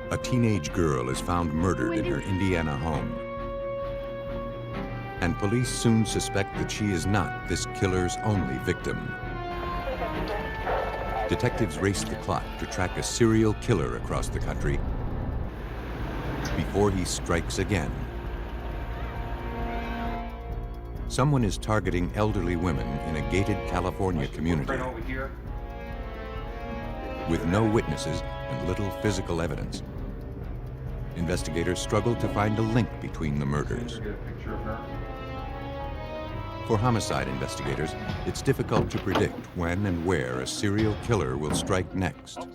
A teenage girl is found murdered in her Indiana home. And police soon suspect that she is not this killer's only victim. Detectives race the clock to track a serial killer across the country before he strikes again. Someone is targeting elderly women in a gated California community. Right over here. With no witnesses and little physical evidence, investigators struggle to find a link between the murders. Get a picture of her. For homicide investigators, it's difficult to predict when and where a serial killer will strike next.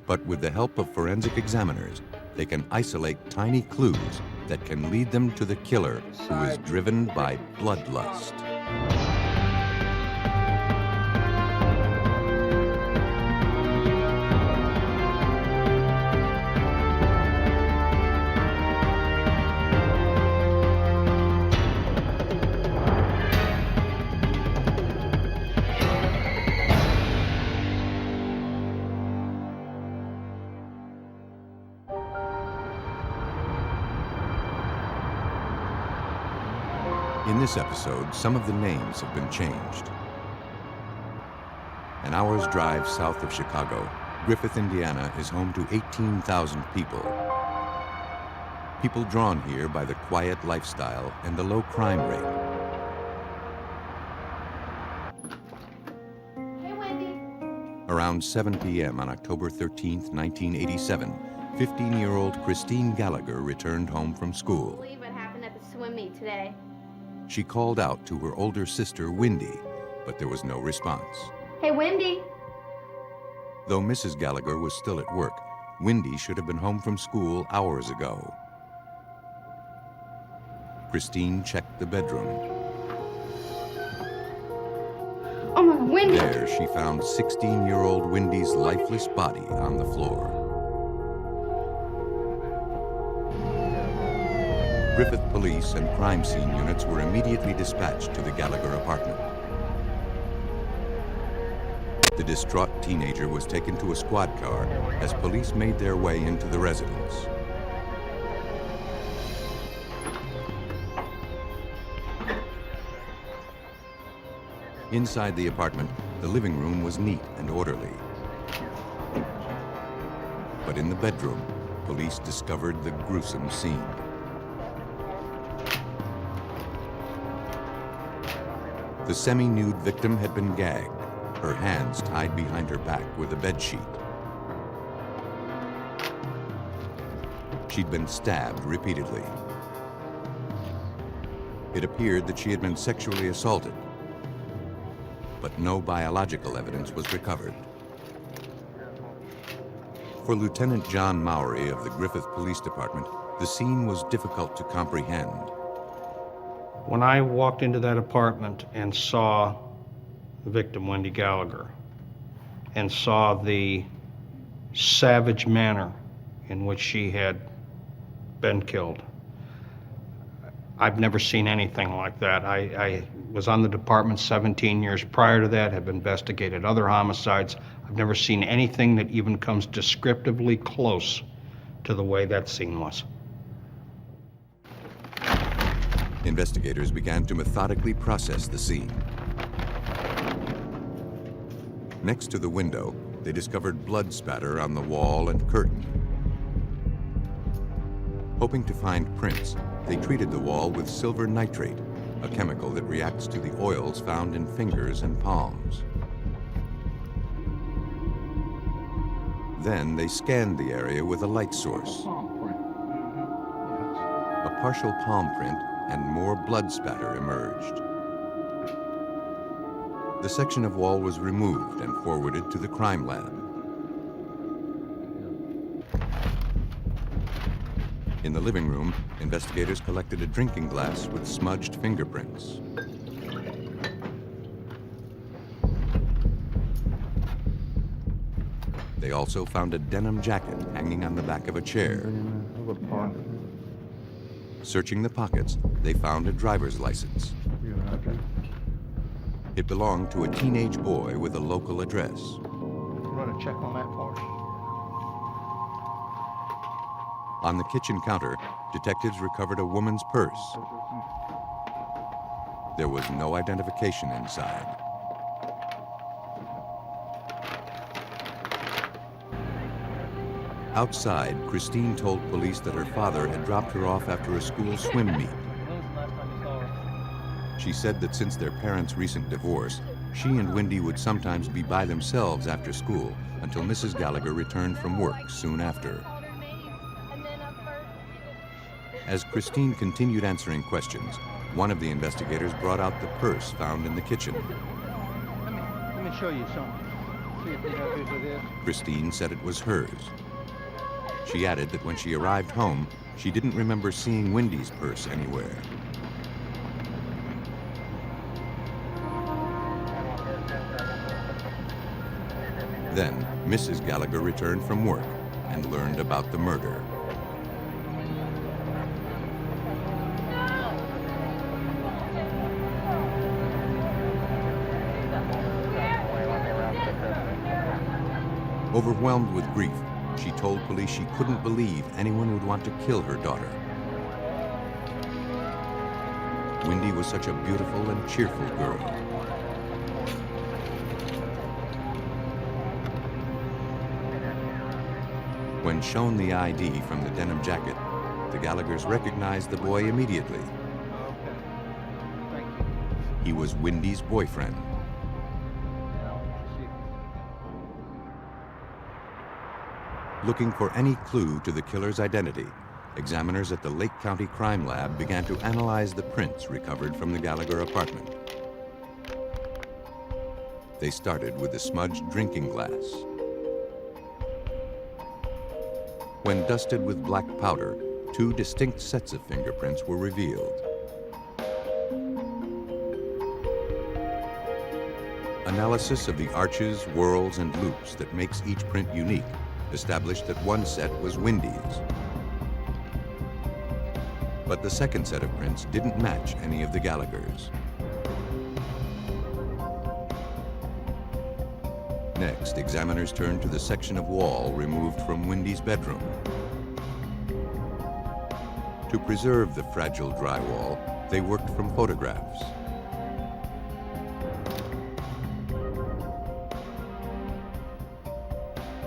But with the help of forensic examiners, they can isolate tiny clues that can lead them to the killer who is driven by bloodlust. In this episode, some of the names have been changed. An hour's drive south of Chicago, Griffith, Indiana is home to 18,000 people. People drawn here by the quiet lifestyle and the low crime rate. Hey, Wendy. Around 7 p.m. on October 13th, 1987, 15-year-old Christine Gallagher returned home from I school. believe what happened at the swim meet today. She called out to her older sister, Wendy, but there was no response. Hey, Wendy. Though Mrs. Gallagher was still at work, Wendy should have been home from school hours ago. Christine checked the bedroom. Oh my God, Wendy. There, she found 16-year-old Wendy's lifeless body on the floor. Griffith police and crime scene units were immediately dispatched to the Gallagher apartment. The distraught teenager was taken to a squad car as police made their way into the residence. Inside the apartment, the living room was neat and orderly. But in the bedroom, police discovered the gruesome scene. The semi-nude victim had been gagged, her hands tied behind her back with a bedsheet. She'd been stabbed repeatedly. It appeared that she had been sexually assaulted, but no biological evidence was recovered. For Lieutenant John Mowry of the Griffith Police Department, the scene was difficult to comprehend. When I walked into that apartment and saw the victim, Wendy Gallagher, and saw the savage manner in which she had been killed, I've never seen anything like that. I was on the department 17 years prior to that, have investigated other homicides. I've never seen anything that even comes descriptively close to the way that scene was. Investigators began to methodically process the scene. Next to the window, they discovered blood spatter on the wall and curtain. Hoping to find prints, they treated the wall with silver nitrate, a chemical that reacts to the oils found in fingers and palms. Then they scanned the area with a light source. A partial palm print and more blood spatter emerged. The section of wall was removed and forwarded to the crime lab. In the living room, investigators collected a drinking glass with smudged fingerprints. They also found a denim jacket hanging on the back of a chair. Searching the pockets, they found a driver's license. It belonged to a teenage boy with a local address. You want to check on that for us? On the kitchen counter, detectives recovered a woman's purse. There was no identification inside. Outside, Christine told police that her father had dropped her off after a school swim meet. She said that since their parents' recent divorce, she and Wendy would sometimes be by themselves after school until Mrs. Gallagher returned from work soon after. As Christine continued answering questions, one of the investigators brought out the purse found in the kitchen. Let me show you something. See if you know whose it is. Christine said it was hers. She added that when she arrived home, she didn't remember seeing Wendy's purse anywhere. Then, Mrs. Gallagher returned from work and learned about the murder. Overwhelmed with grief, she told police she couldn't believe anyone would want to kill her daughter. Wendy was such a beautiful and cheerful girl. When shown the ID from the denim jacket, the Gallaghers recognized the boy immediately. He was Wendy's boyfriend. Looking for any clue to the killer's identity, examiners at the Lake County Crime Lab began to analyze the prints recovered from the Gallagher apartment. They started with the smudged drinking glass. When dusted with black powder, two distinct sets of fingerprints were revealed. Analysis of the arches, whorls, and loops that makes each print unique established that one set was Wendy's. But the second set of prints didn't match any of the Gallaghers. Next, examiners turned to the section of wall removed from Wendy's bedroom. To preserve the fragile drywall, they worked from photographs.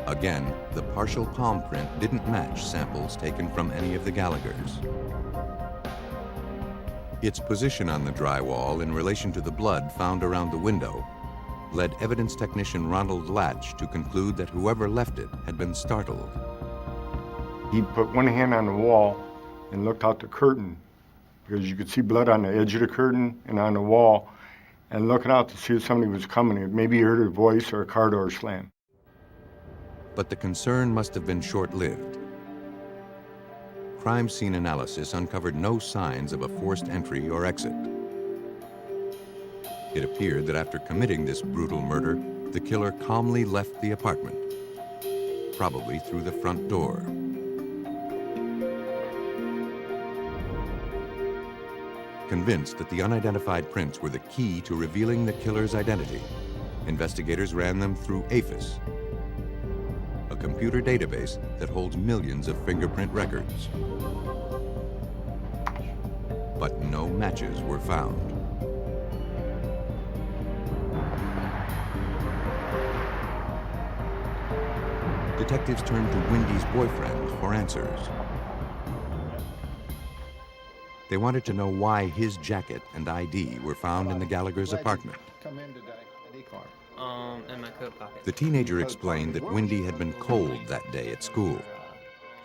Again, the partial palm print didn't match samples taken from any of the Gallaghers. Its position on the drywall in relation to the blood found around the window led evidence technician Ronald Latch to conclude that whoever left it had been startled. He put one hand on the wall and looked out the curtain because you could see blood on the edge of the curtain and on the wall, and looking out to see if somebody was coming. Maybe he heard a voice or a car door slam. But the concern must have been short-lived. Crime scene analysis uncovered no signs of a forced entry or exit. It appeared that after committing this brutal murder, the killer calmly left the apartment, probably through the front door. Convinced that the unidentified prints were the key to revealing the killer's identity, investigators ran them through APHIS, a computer database that holds millions of fingerprint records. But no matches were found. Detectives turned to Wendy's boyfriend for answers. They wanted to know why his jacket and ID were found in the Gallagher's apartment. Come in today at E-Car. In my coat pocket. The teenager explained that Wendy had been cold that day at school.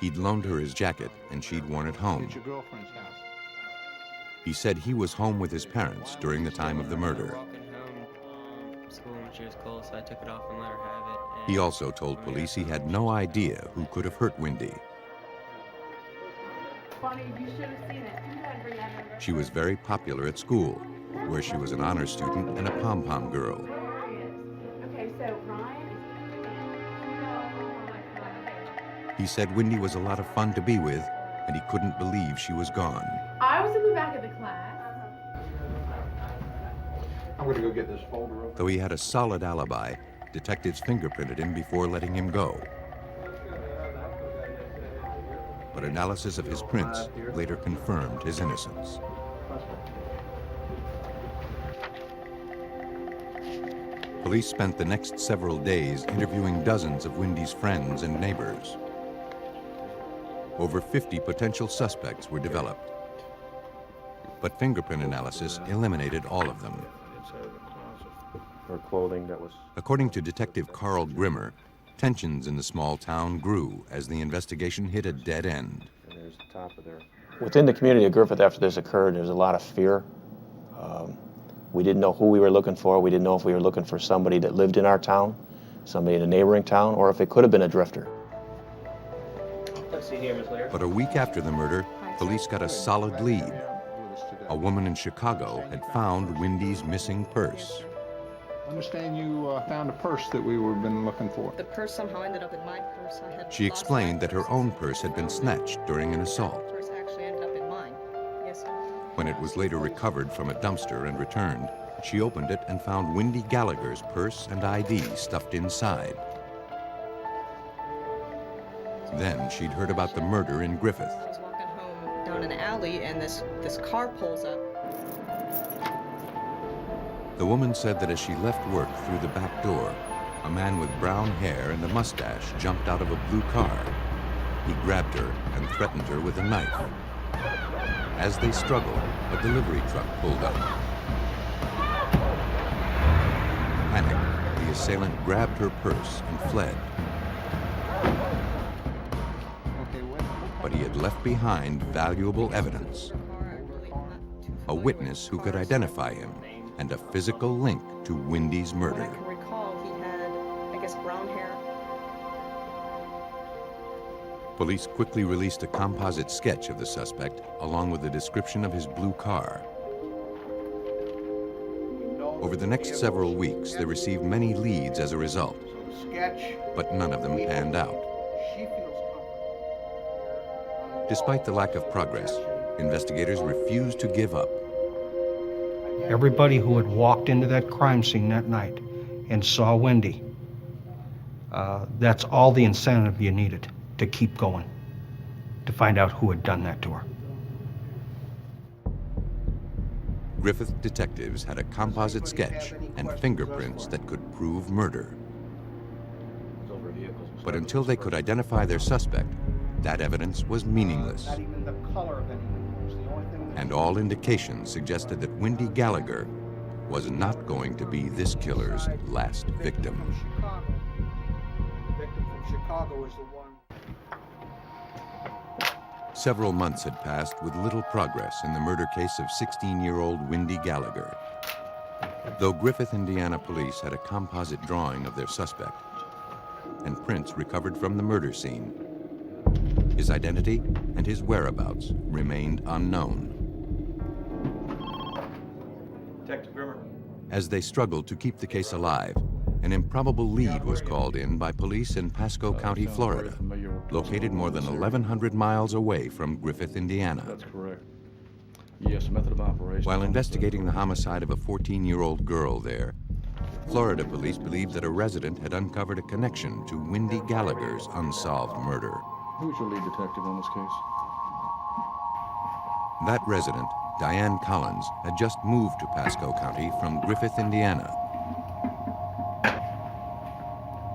He'd loaned her his jacket and she'd worn it home. At your girlfriend's house. He said he was home with his parents during the time of the murder. Walking home from school when she was cold, so I took it off and let her have it. He also told police he had no idea who could have hurt Wendy. Bonnie, you should have seen it. You gotta bring that over. She was very popular at school, where she was an honor student and a pom-pom girl. Okay, so Ryan. He said Wendy was a lot of fun to be with, and he couldn't believe she was gone. I was in the back of the class. I'm going to go get this folder over. Though he had a solid alibi, detectives fingerprinted him before letting him go. but analysis of his prints later confirmed his innocence. Police spent the next several days interviewing dozens of Wendy's friends and neighbors. Over 50 potential suspects were developed, but fingerprint analysis eliminated all of them. Or clothing that was... According to Detective Carl Grimmer, tensions in the small town grew as the investigation hit a dead end. And there's the top of there. Within the community of Griffith, after this occurred, there was a lot of fear. We didn't know who we were looking for. We didn't know if we were looking for somebody that lived in our town, somebody in a neighboring town, or if it could have been a drifter. Let's see here, Ms. Laird. But a week after the murder, police got a solid lead. A woman in Chicago had found Wendy's missing purse. I understand you found a purse that we were been looking for. The purse somehow ended up in my purse. I had She lost explained my that her purse. own purse had been snatched during an assault. The purse actually ended up in mine. Yes, sir. When it was later recovered from a dumpster and returned, she opened it and found Wendy Gallagher's purse and ID stuffed inside. Then she'd heard about the murder in Griffith. I was walking home down an alley, and this car pulls up. The woman said that as she left work through the back door, a man with brown hair and a mustache jumped out of a blue car. He grabbed her and threatened her with a knife. As they struggled, a delivery truck pulled up. Panicked, the assailant grabbed her purse and fled. But he had left behind valuable evidence, a witness who could identify him, and a physical link to Wendy's murder. I can recall he had, I guess, brown hair. Police quickly released a composite sketch of the suspect, along with a description of his blue car. Over the next several weeks, they received many leads as a result, but none of them panned out. Despite the lack of progress, investigators refused to give up. Everybody who had walked into that crime scene that night and saw Wendy, that's all the incentive you needed to keep going, to find out who had done that to her. Griffith detectives had a composite sketch and fingerprints that could prove murder. But until they could identify their suspect, that evidence was meaningless. And all indications suggested that Wendy Gallagher was not going to be this killer's last victim. Several months had passed with little progress in the murder case of 16-year-old Wendy Gallagher. Though Griffith, Indiana police had a composite drawing of their suspect and prints recovered from the murder scene, his identity and his whereabouts remained unknown. Detective Grimmer. As they struggled to keep the case alive, an improbable lead was called in by police in Pasco County, Florida, located more than 1,100 miles away from Griffith, Indiana. That's correct. Yes, method of operation. While investigating the homicide of a 14-year-old girl there, Florida police believed that a resident had uncovered a connection to Wendy Gallagher's unsolved murder. Who's your lead detective on this case? That resident, Diane Collins, had just moved to Pasco County from Griffith, Indiana.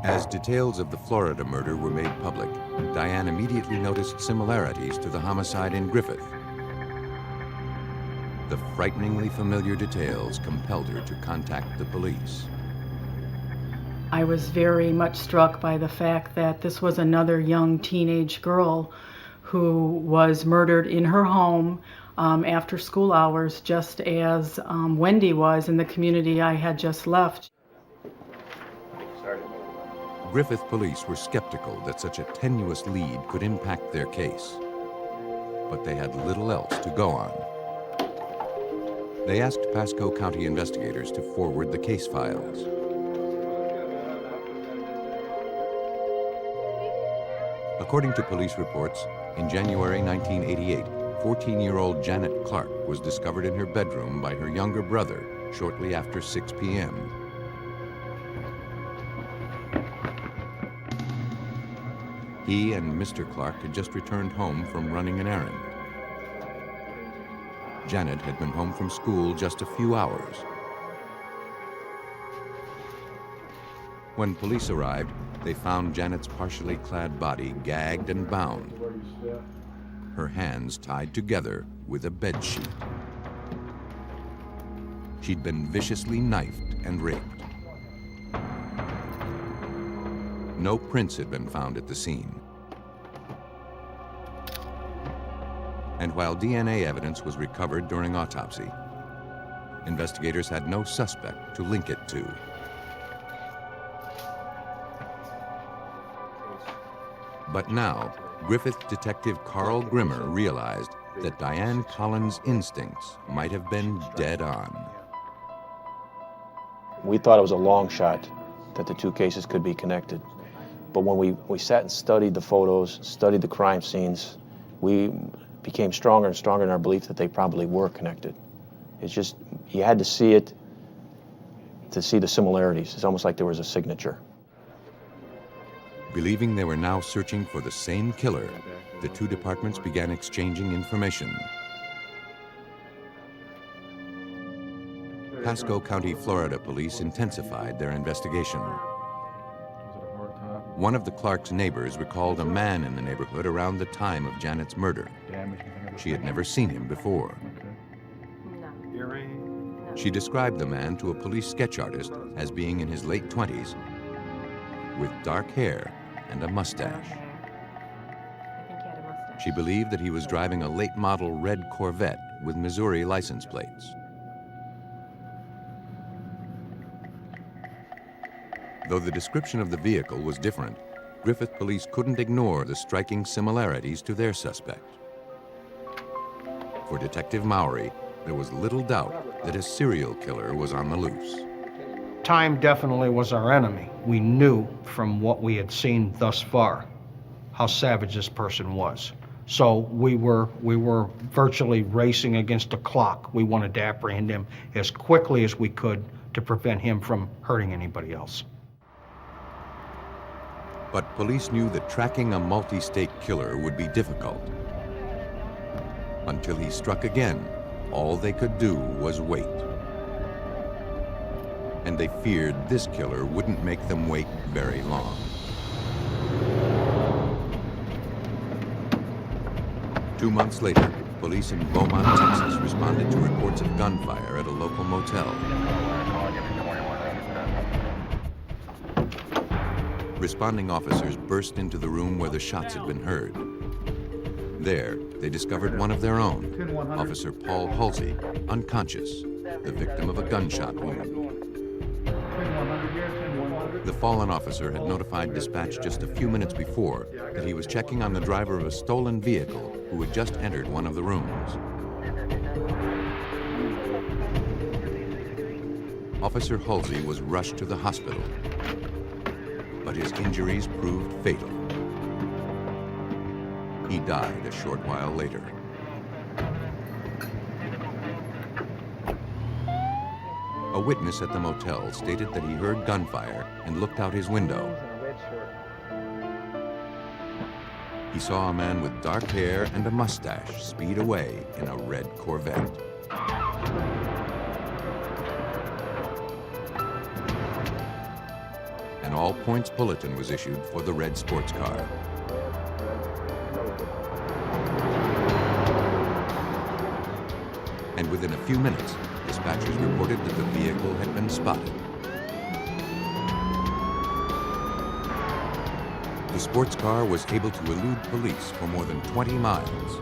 As details of the Florida murder were made public, Diane immediately noticed similarities to the homicide in Griffith. The frighteningly familiar details compelled her to contact the police. I was very much struck by the fact that this was another young teenage girl who was murdered in her home after school hours, just as Wendy was in the community I had just left. Griffith police were skeptical that such a tenuous lead could impact their case, but they had little else to go on. They asked Pasco County investigators to forward the case files. According to police reports, in January 1988, 14-year-old Janet Clark was discovered in her bedroom by her younger brother shortly after 6 p.m. He and Mr. Clark had just returned home from running an errand. Janet had been home from school just a few hours. When police arrived, they found Janet's partially clad body gagged and bound, her hands tied together with a bed sheet. She'd been viciously knifed and raped. No prints had been found at the scene. And while DNA evidence was recovered during autopsy, investigators had no suspect to link it to. But now, Griffith detective Carl Grimmer realized that Diane Collins' instincts might have been dead on. We thought it was a long shot that the two cases could be connected. But when we sat and studied the photos, studied the crime scenes, we became stronger and stronger in our belief that they probably were connected. It's just, you had to see it to see the similarities. It's almost like there was a signature. Believing they were now searching for the same killer, the two departments began exchanging information. Pasco County, Florida police intensified their investigation. One of the Clark's neighbors recalled a man in the neighborhood around the time of Janet's murder. She had never seen him before. She described the man to a police sketch artist as being in his late 20s, with dark hair and a mustache. She believed that he was driving a late model red Corvette with Missouri license plates. Though the description of the vehicle was different, Griffith police couldn't ignore the striking similarities to their suspect. For Detective Mowry, there was little doubt that a serial killer was on the loose. Time definitely was our enemy. We knew from what we had seen thus far how savage this person was. So we were virtually racing against the clock. We wanted to apprehend him as quickly as we could to prevent him from hurting anybody else. But police knew that tracking a multi-state killer would be difficult. Until he struck again, all they could do was wait. And they feared this killer wouldn't make them wait very long. Two months later, police in Beaumont, Texas responded to reports of gunfire at a local motel. Responding officers burst into the room where the shots had been heard. There, they discovered one of their own, Officer Paul Halsey, unconscious, the victim of a gunshot wound. The fallen officer had notified dispatch just a few minutes before that he was checking on the driver of a stolen vehicle who had just entered one of the rooms. Officer Halsey was rushed to the hospital, but his injuries proved fatal. He died a short while later. A witness at the motel stated that he heard gunfire and looked out his window. He saw a man with dark hair and a mustache speed away in a red Corvette. An all-points bulletin was issued for the red sports car. And within a few minutes, dispatchers reported that the vehicle had been spotted. The sports car was able to elude police for more than 20 miles.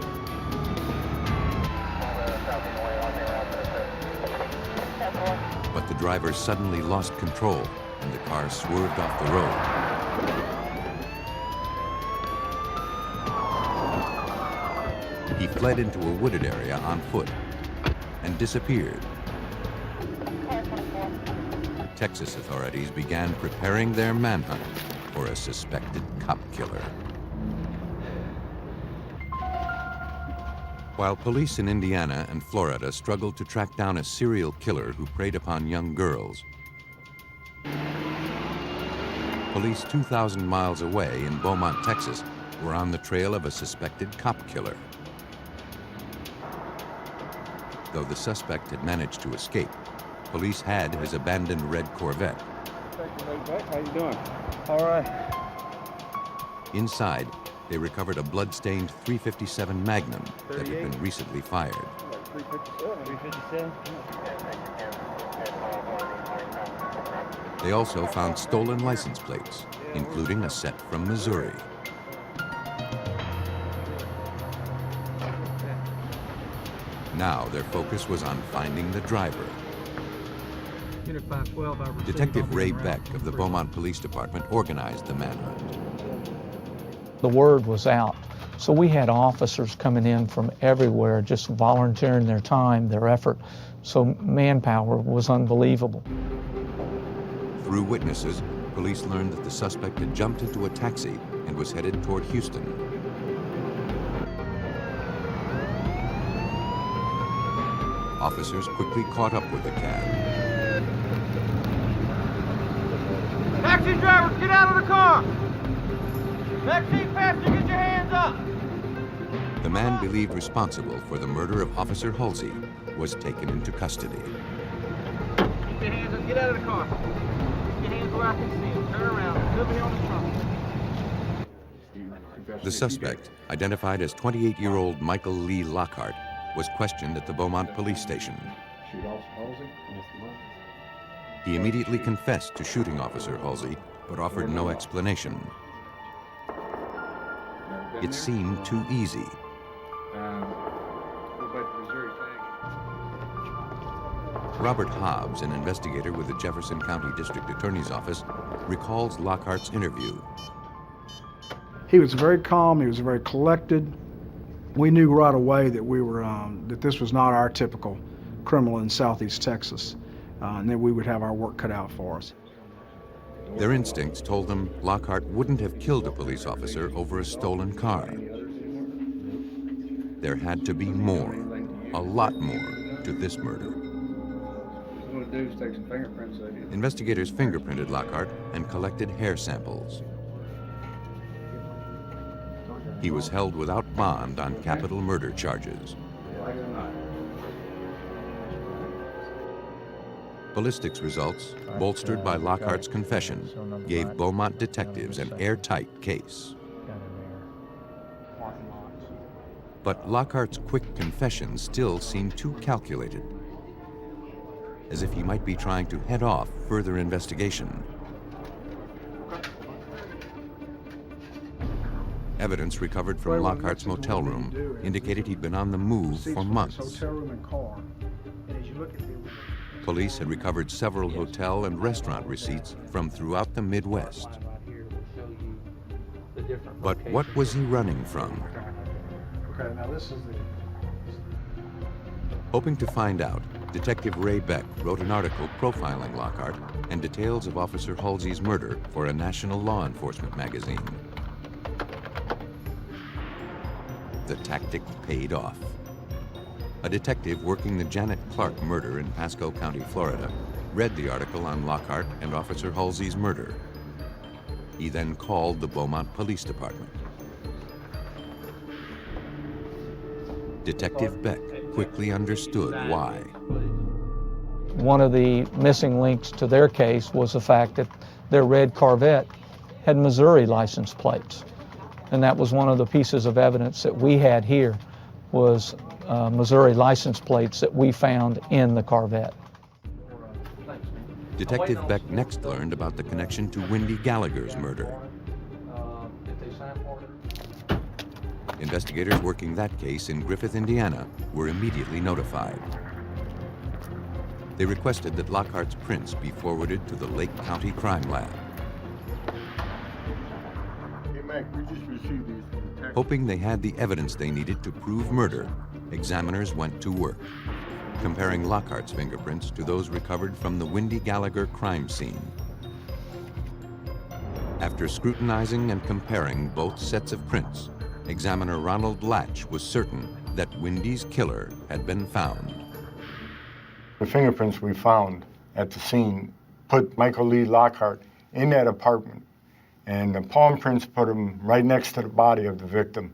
But the driver suddenly lost control and the car swerved off the road. He fled into a wooded area on foot and disappeared. Texas authorities began preparing their manhunt for a suspected cop killer. While police in Indiana and Florida struggled to track down a serial killer who preyed upon young girls, police 2,000 miles away in Beaumont, Texas, were on the trail of a suspected cop killer. Though the suspect had managed to escape, police had his abandoned red Corvette. How you doing? All right. Inside, they recovered a blood-stained .357 Magnum that had been recently fired. 357. They also found stolen license plates, including a set from Missouri. Now their focus was on finding the driver. Detective Ray Beck of the Beaumont Police Department organized the manhunt. The word was out. So we had officers coming in from everywhere, just volunteering their time, their effort. So manpower was unbelievable. Through witnesses, police learned that the suspect had jumped into a taxi and was headed toward Houston. Officers quickly caught up with the cab. Taxi driver, get out of the car! Taxi passenger, get your hands up! The man believed responsible for the murder of Officer Halsey was taken into custody. Keep your hands up, get out of the car. Keep your hands where I can see them. Turn around, over here on the trunk. The suspect, identified as 28-year-old Michael Lee Lockhart, was questioned at the Beaumont police station. He immediately confessed to shooting Officer Halsey, but offered no explanation. It seemed too easy. Robert Hobbs, an investigator with the Jefferson County District Attorney's Office, recalls Lockhart's interview. He was very calm, he was very collected. We knew right away that that this was not our typical criminal in Southeast Texas, and that we would have our work cut out for us. Their instincts told them Lockhart wouldn't have killed a police officer over a stolen car. There had to be more, a lot more, to this murder. Investigators fingerprinted Lockhart and collected hair samples. He was held without bond on capital murder charges. Ballistics results, bolstered by Lockhart's confession, gave Beaumont detectives an airtight case. But Lockhart's quick confession still seemed too calculated, as if he might be trying to head off further investigation. Evidence recovered from Lockhart's motel room indicated he'd been on the move for months. Police had recovered several hotel and restaurant receipts from throughout the Midwest. But what was he running from? Hoping to find out, Detective Ray Beck wrote an article profiling Lockhart and details of Officer Halsey's murder for a national law enforcement magazine. The tactic paid off. A detective working the Janet Clark murder in Pasco County, Florida, read the article on Lockhart and Officer Halsey's murder. He then called the Beaumont Police Department. Detective Beck quickly understood why. One of the missing links to their case was the fact that their red Corvette had Missouri license plates. And that was one of the pieces of evidence that we had here, was Missouri license plates that we found in the Corvette. Detective Beck next learned about the connection to Wendy Gallagher's murder. Investigators working that case in Griffith, Indiana, were immediately notified. They requested that Lockhart's prints be forwarded to the Lake County Crime Lab. Hoping they had the evidence they needed to prove murder, examiners went to work, comparing Lockhart's fingerprints to those recovered from the Wendy Gallagher crime scene. After scrutinizing and comparing both sets of prints, examiner Ronald Latch was certain that Wendy's killer had been found. The fingerprints we found at the scene put Michael Lee Lockhart in that apartment And the palm prints put them right next to the body of the victim,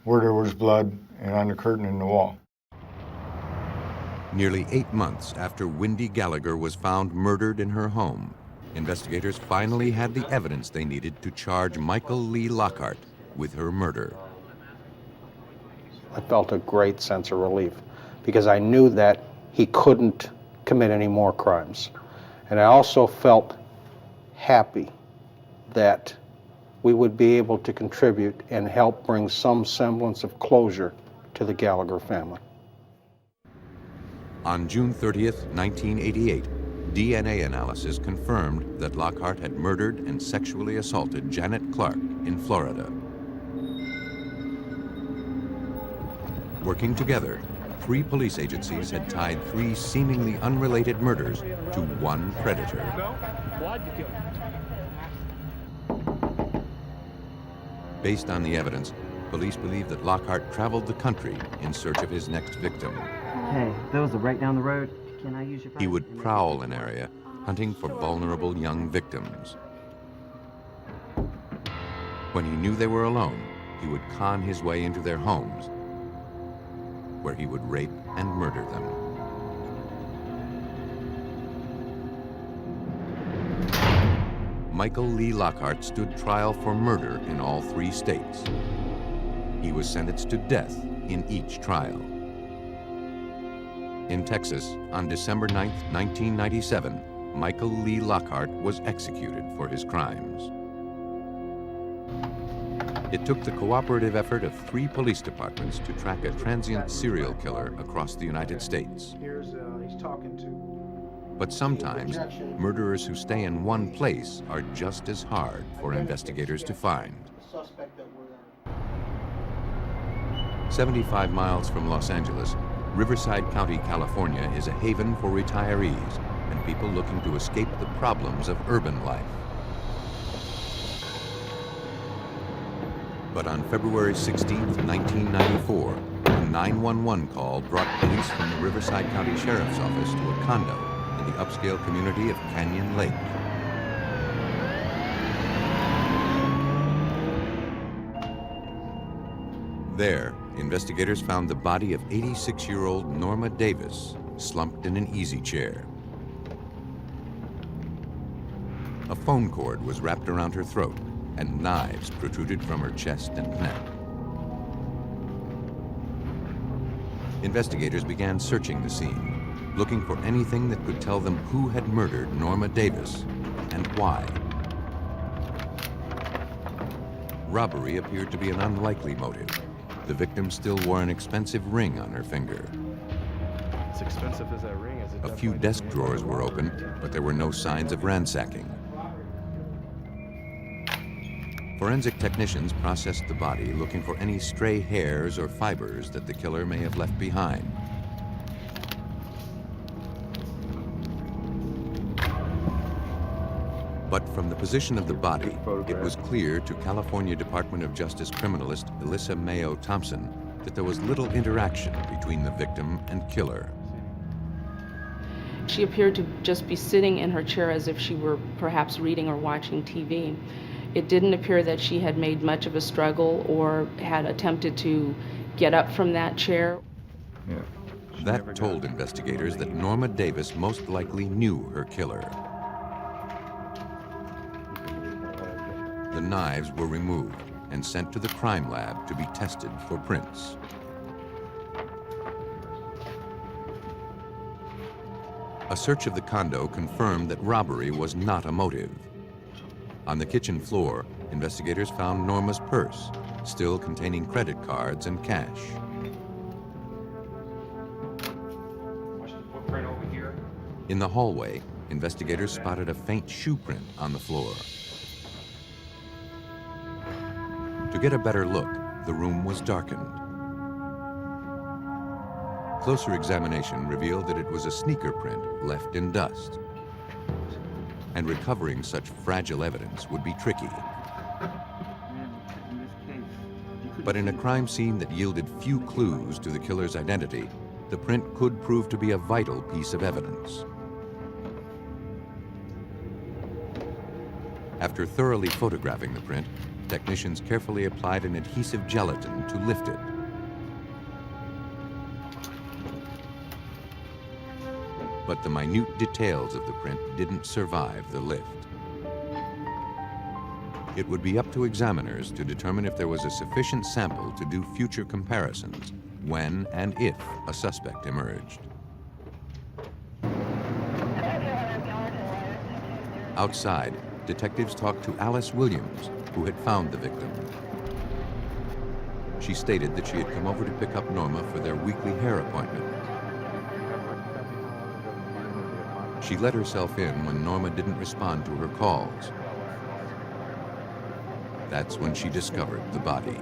where there was blood and on the curtain in the wall. Nearly 8 months after Wendy Gallagher was found murdered in her home, investigators finally had the evidence they needed to charge Michael Lee Lockhart with her murder. I felt a great sense of relief because I knew that he couldn't commit any more crimes. And I also felt happy that we would be able to contribute and help bring some semblance of closure to the Gallagher family. On June 30th, 1988, DNA analysis confirmed that Lockhart had murdered and sexually assaulted Janet Clark in Florida. Working together, 3 police agencies had tied 3 seemingly unrelated murders to one predator. Based on the evidence, police believe that Lockhart traveled the country in search of his next victim. Hey, those are right down the road. Can I use your phone? He would prowl an area, hunting for vulnerable young victims. When he knew they were alone, he would con his way into their homes, where he would rape and murder them. Michael Lee Lockhart stood trial for murder in all 3 states. He was sentenced to death in each trial. In Texas, on December 9, 1997, Michael Lee Lockhart was executed for his crimes. It took the cooperative effort of 3 police departments to track a transient serial killer across the United States. He's talking to. But sometimes, murderers who stay in one place are just as hard for investigators to find. 75 miles from Los Angeles, Riverside County, California is a haven for retirees and people looking to escape the problems of urban life. But on February 16, 1994, a 911 call brought police from the Riverside County Sheriff's Office to a condo in the upscale community of Canyon Lake. There, investigators found the body of 86-year-old Norma Davis slumped in an easy chair. A phone cord was wrapped around her throat, and knives protruded from her chest and neck. Investigators began searching the scene, looking for anything that could tell them who had murdered Norma Davis and why. Robbery appeared to be an unlikely motive. The victim still wore an expensive ring on her finger. As expensive as that ring is, A few desk drawers were open, but there were no signs of ransacking. Forensic technicians processed the body, looking for any stray hairs or fibers that the killer may have left behind. But from the position of the body, it was clear to California Department of Justice criminalist Alyssa Mayo Thompson that there was little interaction between the victim and killer. She appeared to just be sitting in her chair as if she were perhaps reading or watching TV. It didn't appear that she had made much of a struggle or had attempted to get up from that chair. That told investigators that Norma Davis most likely knew her killer. The knives were removed and sent to the crime lab to be tested for prints. A search of the condo confirmed that robbery was not a motive. On the kitchen floor, investigators found Norma's purse, still containing credit cards and cash. In the hallway, investigators spotted a faint shoe print on the floor. To get a better look, the room was darkened. Closer examination revealed that it was a sneaker print left in dust. And recovering such fragile evidence would be tricky. But in a crime scene that yielded few clues to the killer's identity, the print could prove to be a vital piece of evidence. After thoroughly photographing the print, technicians carefully applied an adhesive gelatin to lift it. But the minute details of the print didn't survive the lift. It would be up to examiners to determine if there was a sufficient sample to do future comparisons when and if a suspect emerged. Outside, detectives talked to Alice Williams, who had found the victim. She stated that she had come over to pick up Norma for their weekly hair appointment. She let herself in when Norma didn't respond to her calls. That's when she discovered the body.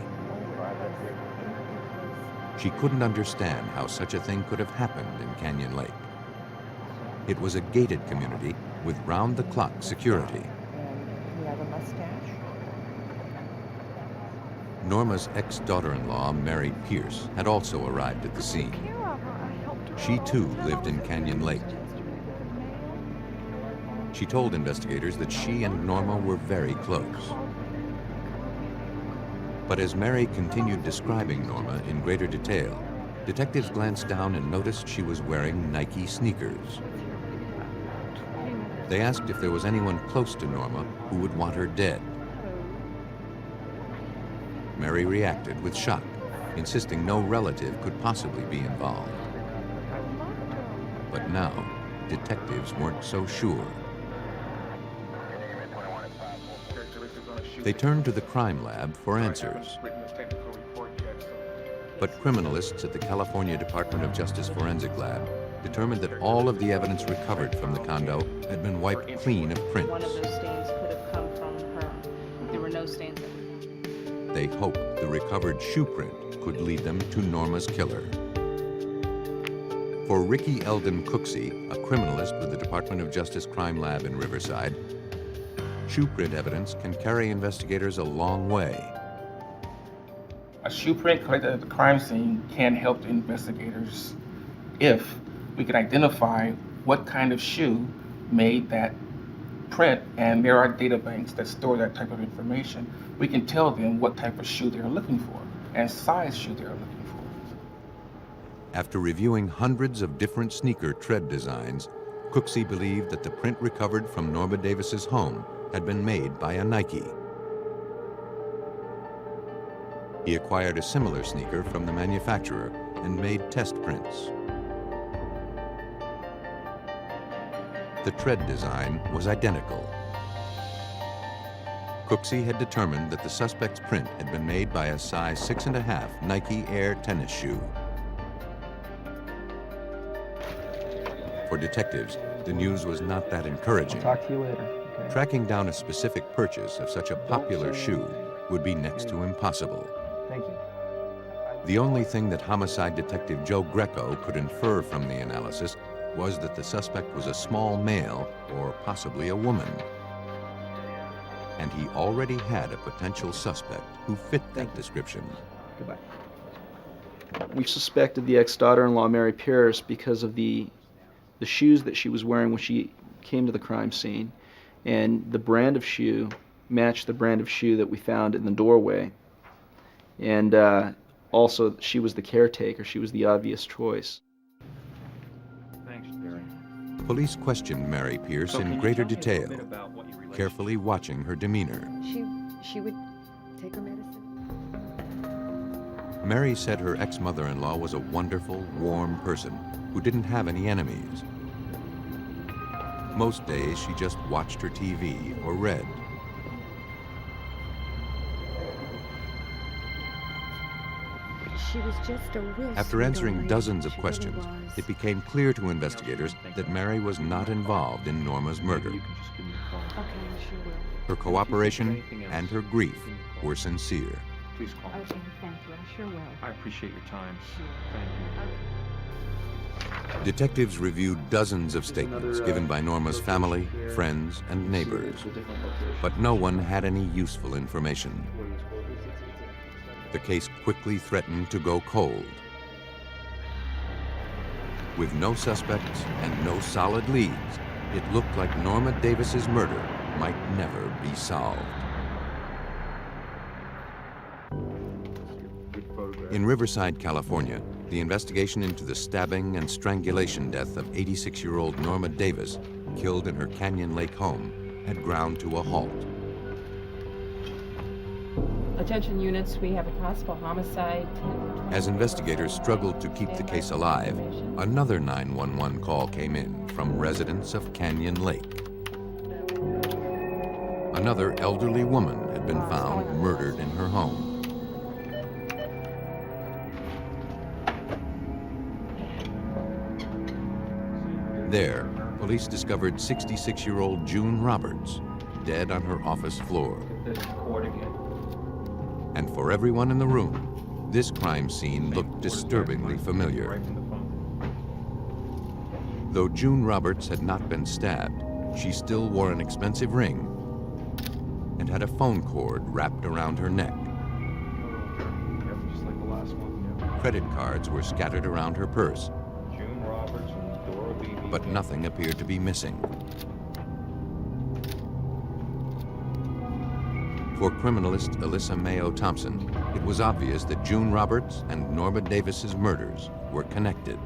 She couldn't understand how such a thing could have happened in Canyon Lake. It was a gated community with round-the-clock security. You have a mustache? Norma's ex-daughter-in-law, Mary Pierce, had also arrived at the scene. She too lived in Canyon Lake. She told investigators that she and Norma were very close. But as Mary continued describing Norma in greater detail, detectives glanced down and noticed she was wearing Nike sneakers. They asked if there was anyone close to Norma who would want her dead. Mary reacted with shock, insisting no relative could possibly be involved. But now, detectives weren't so sure. They turned to the crime lab for answers. But criminalists at the California Department of Justice Forensic Lab determined that all of the evidence recovered from the condo had been wiped clean of prints. One of those stains could have come from her. There were no stains. They hoped the recovered shoe print could lead them to Norma's killer. For Ricky Eldon Cooksey, a criminalist with the Department of Justice Crime Lab in Riverside, shoe print evidence can carry investigators a long way. A shoe print collected at the crime scene can help the investigators if we can identify what kind of shoe made that print, and there are data banks that store that type of information. We can tell them what type of shoe they're looking for and size shoe they're looking for. After reviewing hundreds of different sneaker tread designs, Cooksey believed that the print recovered from Norma Davis's home had been made by a Nike. He acquired a similar sneaker from the manufacturer and made test prints. The tread design was identical. Cooksey had determined that the suspect's print had been made by a size 6.5 Nike Air tennis shoe. For detectives, the news was not that encouraging. Talk to you later. Okay. Tracking down a specific purchase of such a popular shoe would be next to impossible. Thank you. The only thing that homicide detective Joe Greco could infer from the analysis was that the suspect was a small male or possibly a woman. And he already had a potential suspect who fit that description. Goodbye. We suspected the ex-daughter-in-law, Mary Pierce, because of the shoes that she was wearing when she came to the crime scene, and the brand of shoe matched the brand of shoe that we found in the doorway. And also, she was the caretaker. She was the obvious choice. Thanks, Jerry. Police questioned Mary Pierce in greater detail, carefully watching her demeanor. She would take her medicine. Mary said her ex-mother-in-law was a wonderful, warm person who didn't have any enemies. Most days, she just watched her TV or read. She was just a real After answering dozens of questions, it became clear to investigators that Mary was not involved in Norma's murder. Okay, I sure will. Her cooperation and her grief were sincere. Please call me. Okay, thank you. I sure will. I appreciate your time. Thank you. Detectives reviewed dozens of statements given by Norma's family, friends, and neighbors, but no one had any useful information. The case quickly threatened to go cold. With no suspects and no solid leads, it looked like Norma Davis's murder might never be solved. In Riverside, California, the investigation into the stabbing and strangulation death of 86-year-old Norma Davis, killed in her Canyon Lake home, had ground to a halt. Attention units, we have a possible homicide. As investigators struggled to keep the case alive, another 911 call came in from residents of Canyon Lake. Another elderly woman had been found murdered in her home. There, police discovered 66-year-old June Roberts, dead on her office floor. And for everyone in the room, this crime scene looked disturbingly familiar. Though June Roberts had not been stabbed, she still wore an expensive ring and had a phone cord wrapped around her neck. Credit cards were scattered around her purse, but nothing appeared to be missing. For criminalist Alyssa Mayo Thompson, it was obvious that June Roberts and Norma Davis's murders were connected.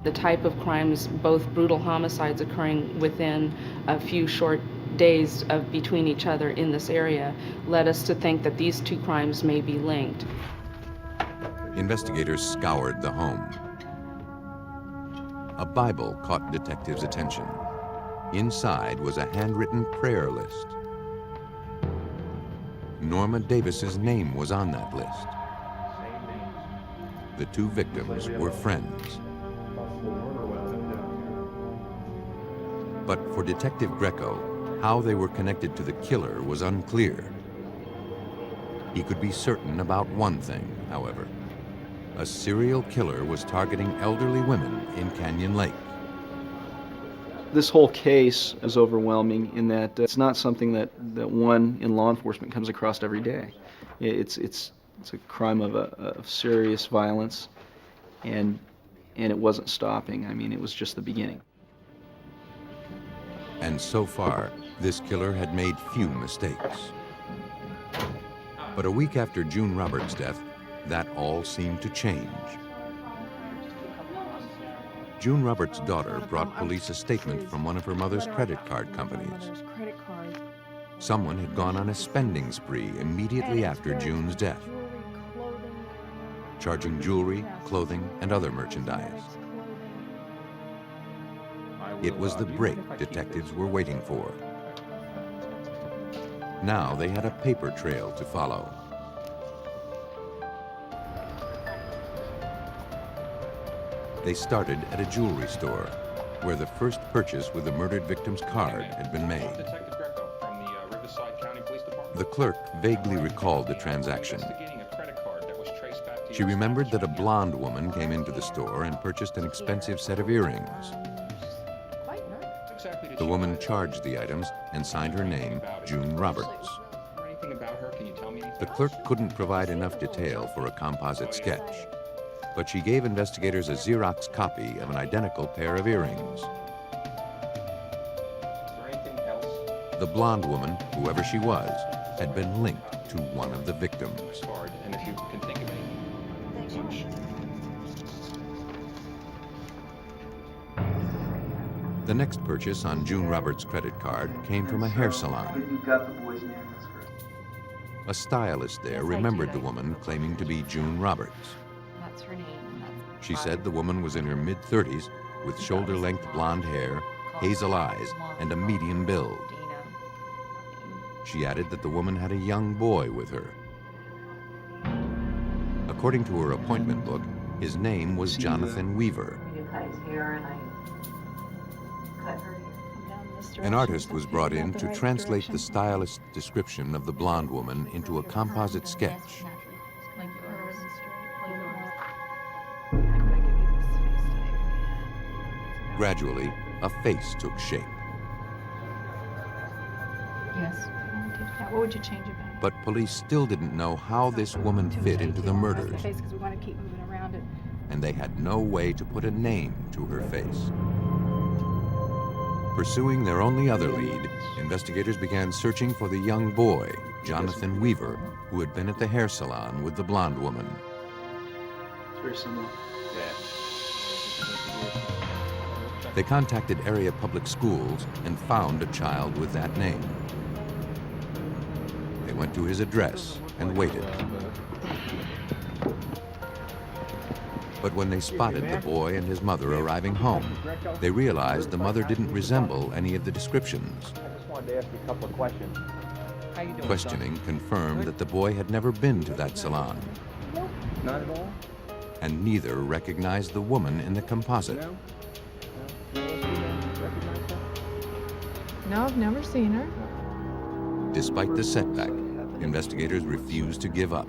The type of crimes, both brutal homicides occurring within a few short days of between each other in this area, led us to think that these two crimes may be linked. Investigators scoured the home. A Bible caught detectives' attention. Inside was a handwritten prayer list. Norma Davis's name was on that list. The two victims were friends. But for Detective Greco, how they were connected to the killer was unclear. He could be certain about one thing, however. A serial killer was targeting elderly women in Canyon Lake. This whole case is overwhelming in that it's not something that one in law enforcement comes across every day. It's a crime of serious violence, and it wasn't stopping. I mean, it was just the beginning. And so far, this killer had made few mistakes. But a week after June Roberts' death, that all seemed to change. June Roberts' daughter brought police a statement from one of her mother's credit card companies. Someone had gone on a spending spree immediately after June's death, charging jewelry, clothing, and other merchandise. It was the break detectives were waiting for. Now they had a paper trail to follow. They started at a jewelry store, where the first purchase with the murdered victim's card had been made. The clerk vaguely recalled the transaction. She remembered that a blonde woman came into the store and purchased an expensive set of earrings. The woman charged the items and signed her name, June Roberts. The clerk couldn't provide enough detail for a composite sketch, but she gave investigators a Xerox copy of an identical pair of earrings. The blonde woman, whoever she was, had been linked to one of the victims. The next purchase on June Roberts' credit card came from a hair salon. A stylist there remembered the woman claiming to be June Roberts. That's her name. She said the woman was in her mid-30s with shoulder-length blonde hair, hazel eyes, and a medium build. She added that the woman had a young boy with her. According to her appointment book, his name was Jonathan Weaver. An artist was brought in to translate the stylist's description of the blonde woman into a composite sketch. Gradually, a face took shape. Yes. What would you change about it? But police still didn't know how this woman fit into the murders, Because we want to keep moving around it. and they had no way to put a name to her face. Pursuing their only other lead, investigators began searching for the young boy, Jonathan Weaver, who had been at the hair salon with the blonde woman. It's very similar. They contacted area public schools and found a child with that name. They went to his address and waited. But when they spotted the boy and his mother arriving home, they realized the mother didn't resemble any of the descriptions. I just wanted to ask you a couple of questions. How you doing, Questioning confirmed that the boy had never been to that salon, Not at all? and neither recognized the woman in the composite. No, I've never seen her. Despite the setback, investigators refused to give up.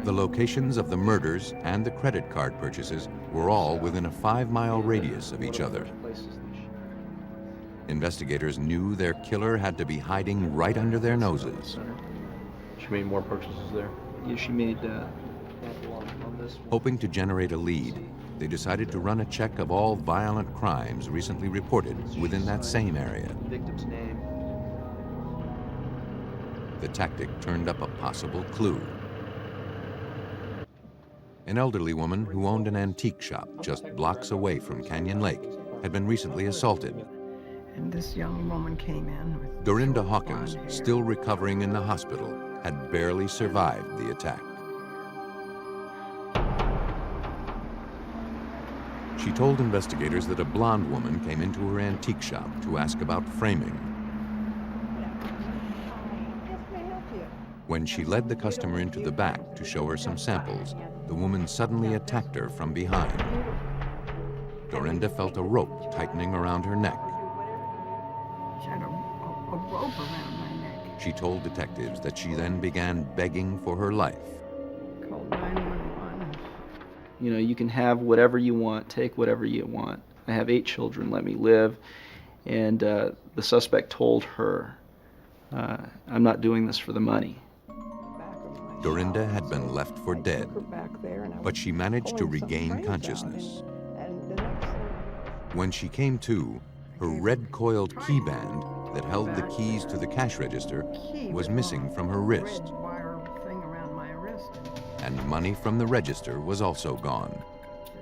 The locations of the murders and the credit card purchases were all within a 5-mile radius of each other. Investigators knew their killer had to be hiding right under their noses. She made more purchases there? Yeah, she made Hoping to generate a lead, they decided to run a check of all violent crimes recently reported within that same area. victim's name. The tactic turned up a possible clue. An elderly woman who owned an antique shop just blocks away from Canyon Lake had been recently assaulted. And this young woman came in with Dorinda Hawkins, still recovering in the hospital, had barely survived the attack. She told investigators that a blonde woman came into her antique shop to ask about framing. When she led the customer into the back to show her some samples, the woman suddenly attacked her from behind. Dorinda felt a rope tightening around her neck. she had a rope around my neck. She told detectives that she then began begging for her life. Called 911. You know, you can have whatever you want, take whatever you want. I have 8 children, let me live. And the suspect told her, I'm not doing this for the money. Dorinda had been left for dead, but she managed to regain consciousness. When she came to, her red-coiled key band that held the keys to the cash register was missing from her wrist, Thing around my wrist. and money from the register was also gone.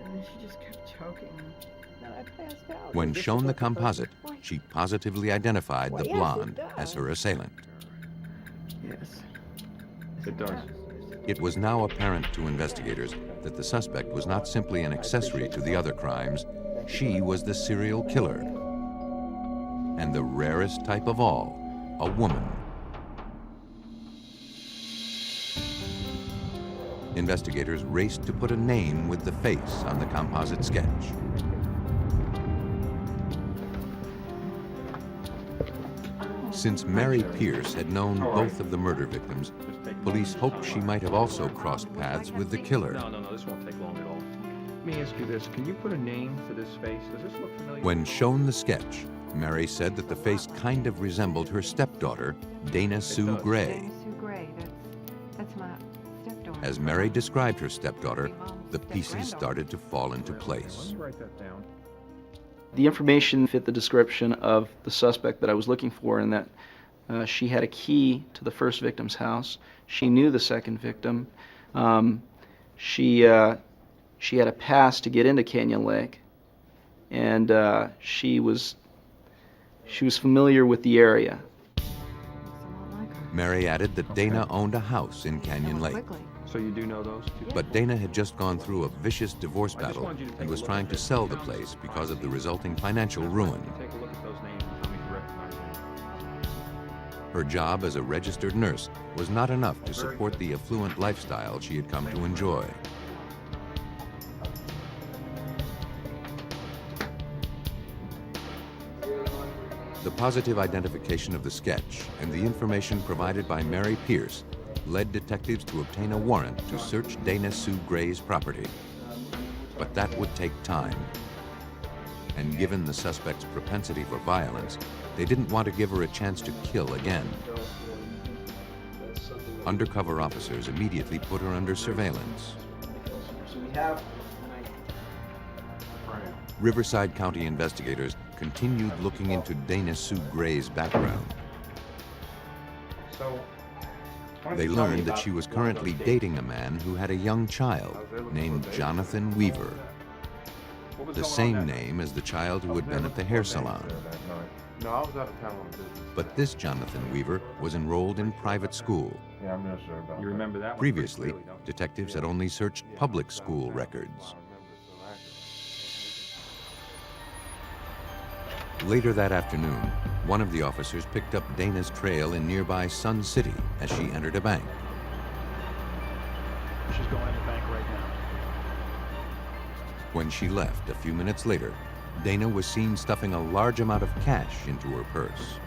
And she just kept choking. And I passed out. When shown the composite, she positively identified the blonde as her assailant. Yes. It does. It was now apparent to investigators that the suspect was not simply an accessory to the other crimes. She was the serial killer. And the rarest type of all, a woman. Investigators raced to put a name with the face on the composite sketch. Since Mary Pierce had known both of the murder victims, police hoped she might have also crossed paths with the killer. No, this won't take long at all. Let me ask you this. Can you put a name to this face? Does this look familiar? When shown the sketch, Mary said that the face kind of resembled her stepdaughter, Dana Sue Gray. Sue Gray, that's my stepdaughter. As Mary described her stepdaughter, the pieces started to fall into place. Let me write that down. The information fit the description of the suspect that I was looking for, in that she had a key to the first victim's house. She knew the second victim. She had a pass to get into Canyon Lake, and she was familiar with the area. Mary added that Dana owned a house in Canyon Lake. So you do know those two? But Dana had just gone through a vicious divorce battle and was trying to sell the place because of the resulting financial ruin. Take a look at those names and tell me if you recognize them. Her job as a registered nurse was not enough to support the affluent lifestyle she had come to enjoy. The positive identification of the sketch and the information provided by Mary Pierce led detectives to obtain a warrant to search Dana Sue Gray's property. But that would take time. And given the suspect's propensity for violence, they didn't want to give her a chance to kill again. Undercover officers immediately put her under surveillance. Riverside County investigators continued looking into Dana Sue Gray's background. They learned that she was currently dating a man who had a young child named Jonathan Weaver, the same name as the child who had been at the hair salon. No, I was out of town on business. But this Jonathan Weaver was enrolled in private school. Yeah, I'm not sure about You remember that one? Previously, detectives had only searched public school records. Later that afternoon, one of the officers picked up Dana's trail in nearby Sun City as she entered a bank. She's going in the bank right now. When she left a few minutes later, Dana was seen stuffing a large amount of cash into her purse.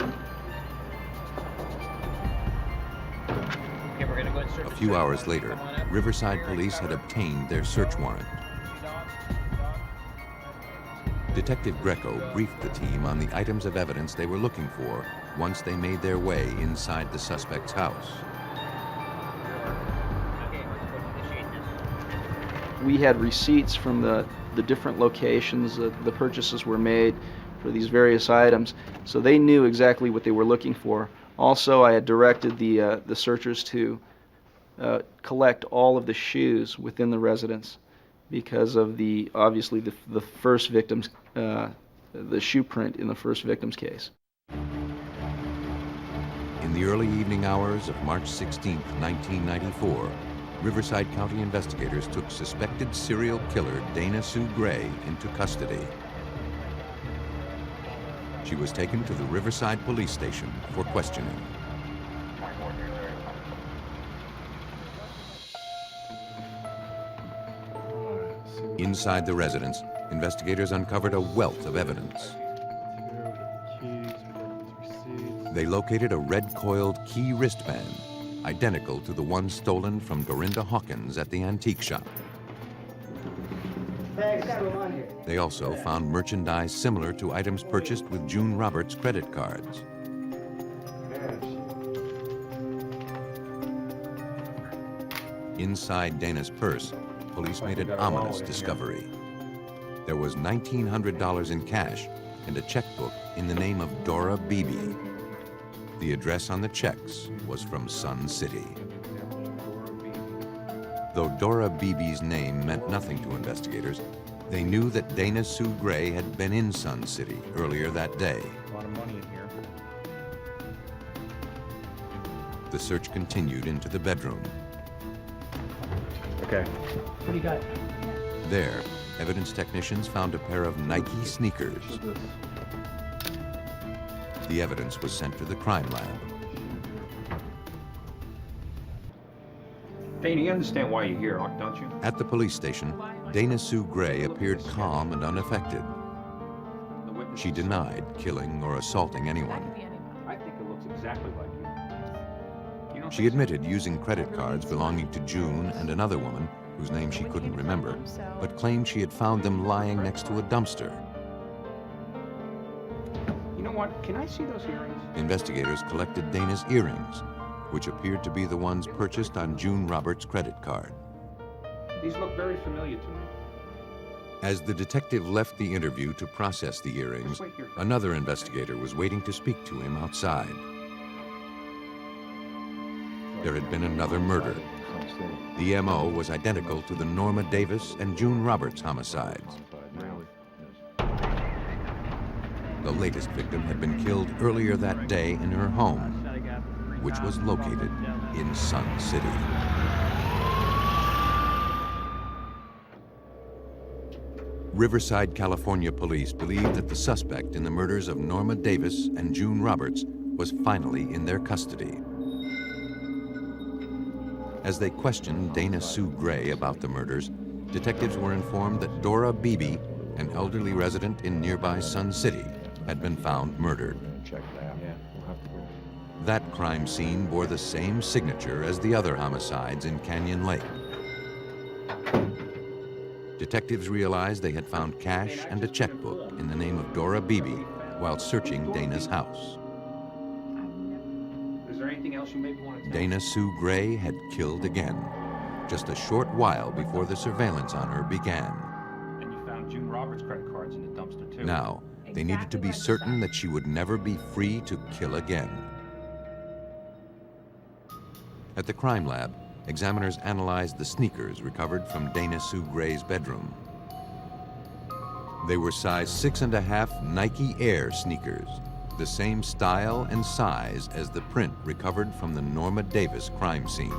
Okay, we're gonna go and search. A few hours later, Riverside police had obtained their search warrant. Detective Greco briefed the team on the items of evidence they were looking for once they made their way inside the suspect's house. We had receipts from the different locations that the purchases were made for these various items, so they knew exactly what they were looking for. Also, I had directed the searchers to collect all of the shoes within the residence because of obviously the first victim's the shoe print in the first victim's case. In the early evening hours of March 16, 1994, Riverside County investigators took suspected serial killer Dana Sue Gray into custody. She was taken to the Riverside Police Station for questioning. Inside the residence, investigators uncovered a wealth of evidence. They located a red-coiled key wristband, identical to the one stolen from Dorinda Hawkins at the antique shop. They also found merchandise similar to items purchased with June Roberts' credit cards. Inside Dana's purse, police made an ominous discovery. There was $1,900 in cash and a checkbook in the name of Dora Beebe. The address on the checks was from Sun City. Though Dora Beebe's name meant nothing to investigators, they knew that Dana Sue Gray had been in Sun City earlier that day. A lot of money in here. The search continued into the bedroom. Okay. What do you got? There, evidence technicians found a pair of Nike sneakers. The evidence was sent to the crime lab. Dana, you understand why you're here, don't you? At the police station, Dana Sue Gray appeared calm and unaffected. She denied killing or assaulting anyone. I think it looks exactly like you. She admitted using credit cards belonging to June and another woman, whose name she couldn't remember, but claimed she had found them lying next to a dumpster. You know what? Can I see those earrings? Investigators collected Dana's earrings, which appeared to be the ones purchased on June Roberts' credit card. These look very familiar to me. As the detective left the interview to process the earrings, another investigator was waiting to speak to him outside. There had been another murder. The MO was identical to the Norma Davis and June Roberts homicides. The latest victim had been killed earlier that day in her home, which was located in Sun City. Riverside, California police believed that the suspect in the murders of Norma Davis and June Roberts was finally in their custody. As they questioned Dana Sue Gray about the murders, detectives were informed that Dora Beebe, an elderly resident in nearby Sun City, had been found murdered. That crime scene bore the same signature as the other homicides in Canyon Lake. Detectives realized they had found cash and a checkbook in the name of Dora Beebe while searching Dana's house. Is there anything else you maybe want to tell Dana Sue Gray had killed again, just a short while before the surveillance on her began. And you found June Roberts' credit cards in the dumpster, too. Now, They needed to be certain that she would never be free to kill again. At the crime lab, examiners analyzed the sneakers recovered from Dana Sue Gray's bedroom. They were size 6.5 Nike Air sneakers, the same style and size as the print recovered from the Norma Davis crime scene.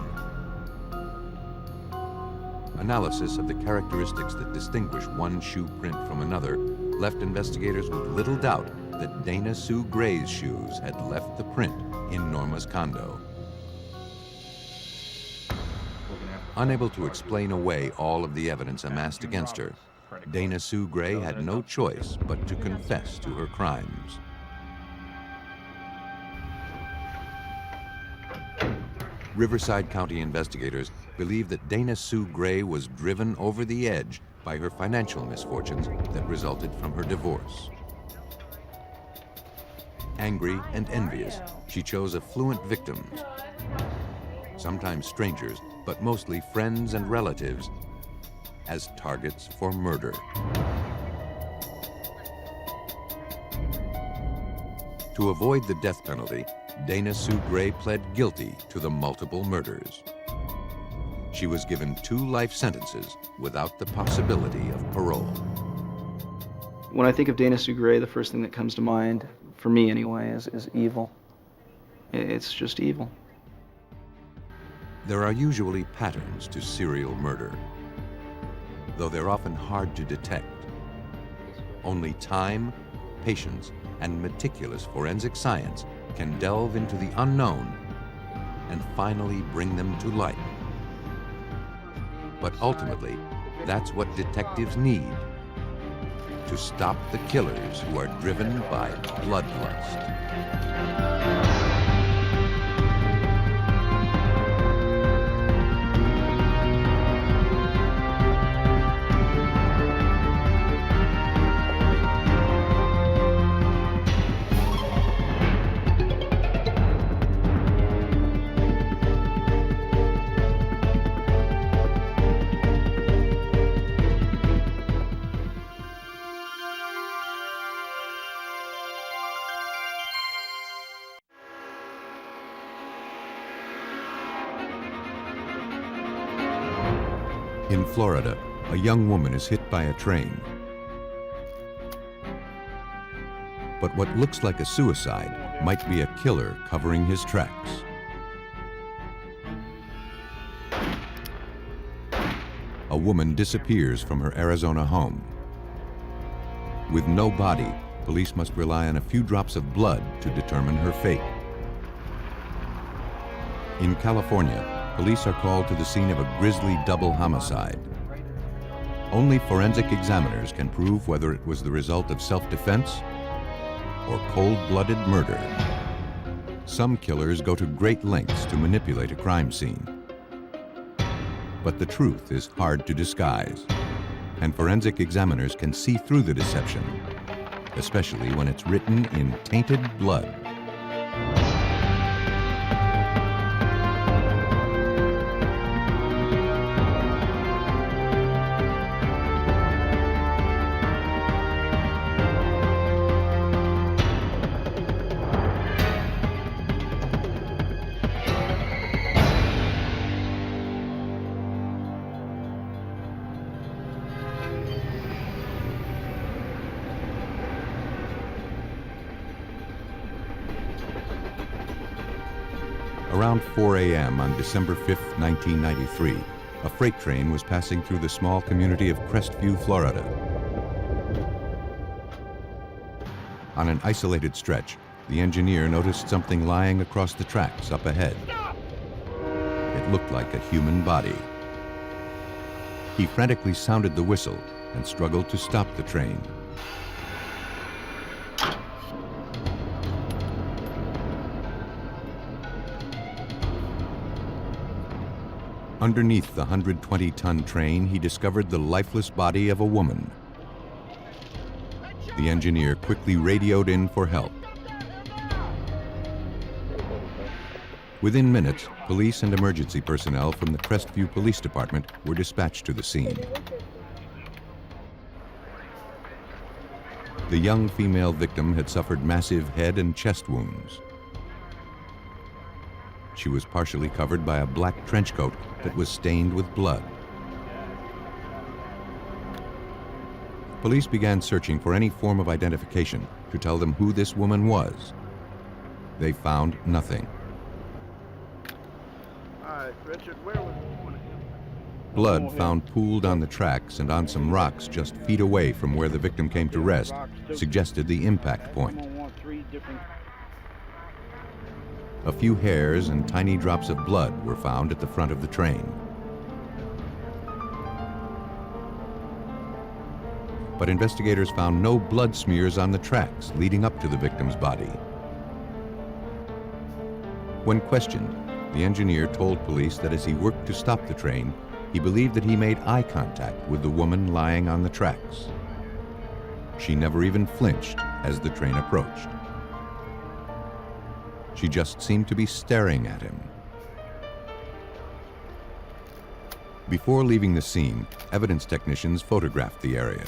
Analysis of the characteristics that distinguish one shoe print from another left investigators with little doubt that Dana Sue Gray's shoes had left the print in Norma's condo. Unable to explain away all of the evidence amassed against her, Dana Sue Gray had no choice but to confess to her crimes. Riverside County investigators believe that Dana Sue Gray was driven over the edge by her financial misfortunes that resulted from her divorce. Angry and envious, she chose affluent victims, sometimes strangers, but mostly friends and relatives, as targets for murder. To avoid the death penalty, Dana Sue Gray pled guilty to the multiple murders. She was given 2 life sentences without the possibility of parole. When I think of Dana Sue Gray, the first thing that comes to mind, for me anyway, is evil. It's just evil. There are usually patterns to serial murder, though they're often hard to detect. Only time, patience, and meticulous forensic science can delve into the unknown and finally bring them to light. But ultimately, that's what detectives need to stop the killers who are driven by bloodlust. In Florida, a young woman is hit by a train. But what looks like a suicide might be a killer covering his tracks. A woman disappears from her Arizona home. With no body, police must rely on a few drops of blood to determine her fate. In California, police are called to the scene of a grisly double homicide. Only forensic examiners can prove whether it was the result of self-defense or cold-blooded murder. Some killers go to great lengths to manipulate a crime scene. But the truth is hard to disguise, and forensic examiners can see through the deception, especially when it's written in tainted blood. Around 4 a.m. on December 5, 1993, a freight train was passing through the small community of Crestview, Florida. On an isolated stretch, the engineer noticed something lying across the tracks up ahead. It looked like a human body. He frantically sounded the whistle and struggled to stop the train. Underneath the 120-ton train, he discovered the lifeless body of a woman. The engineer quickly radioed in for help. Within minutes, police and emergency personnel from the Crestview Police Department were dispatched to the scene. The young female victim had suffered massive head and chest wounds. She was partially covered by a black trench coat that was stained with blood. Police began searching for any form of identification to tell them who this woman was. They found nothing. Blood found pooled on the tracks and on some rocks just feet away from where the victim came to rest suggested the impact point. A few hairs and tiny drops of blood were found at the front of the train. But investigators found no blood smears on the tracks leading up to the victim's body. When questioned, the engineer told police that as he worked to stop the train, he believed that he made eye contact with the woman lying on the tracks. She never even flinched as the train approached. She just seemed to be staring at him. Before leaving the scene, evidence technicians photographed the area.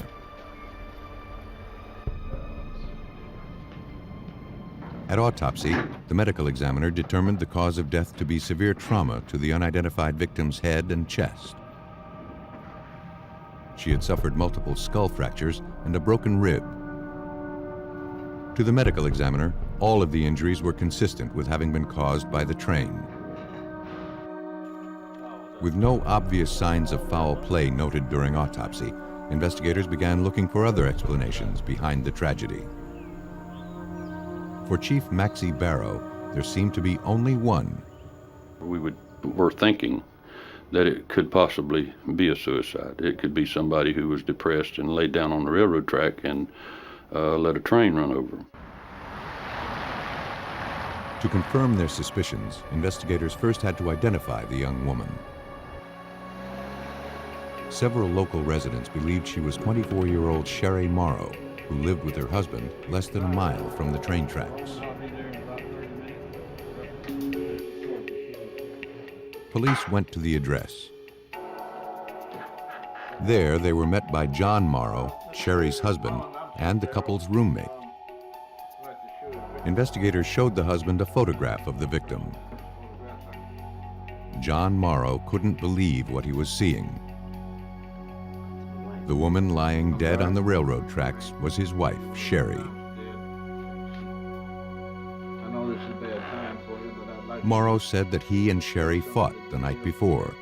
At autopsy, the medical examiner determined the cause of death to be severe trauma to the unidentified victim's head and chest. She had suffered multiple skull fractures and a broken rib. To the medical examiner, all of the injuries were consistent with having been caused by the train. With no obvious signs of foul play noted during autopsy, investigators began looking for other explanations behind the tragedy. For Chief Maxie Barrow, there seemed to be only one. We were thinking that it could possibly be a suicide. It could be somebody who was depressed and laid down on the railroad track and let a train run over him. To confirm their suspicions, investigators first had to identify the young woman. Several local residents believed she was 24-year-old Sherry Morrow, who lived with her husband less than a mile from the train tracks. Police went to the address. There, they were met by John Morrow, Sherry's husband, and the couple's roommate. Investigators showed the husband a photograph of the victim. John Morrow couldn't believe what he was seeing. The woman lying dead on the railroad tracks was his wife, Sherry. Morrow said that he and Sherry fought the night before.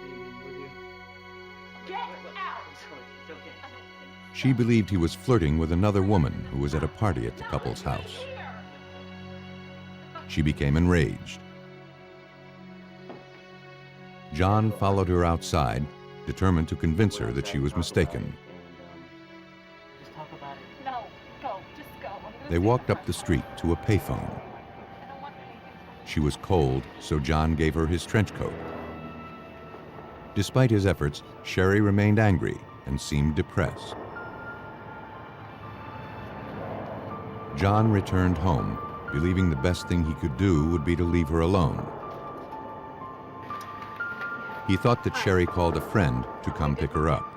She believed he was flirting with another woman who was at a party at the couple's house. She became enraged. John followed her outside, determined to convince her that she was mistaken. They walked up the street to a payphone. She was cold, so John gave her his trench coat. Despite his efforts, Sherry remained angry and seemed depressed. John returned home, believing the best thing he could do would be to leave her alone. He thought that Sherry called a friend to come pick her up.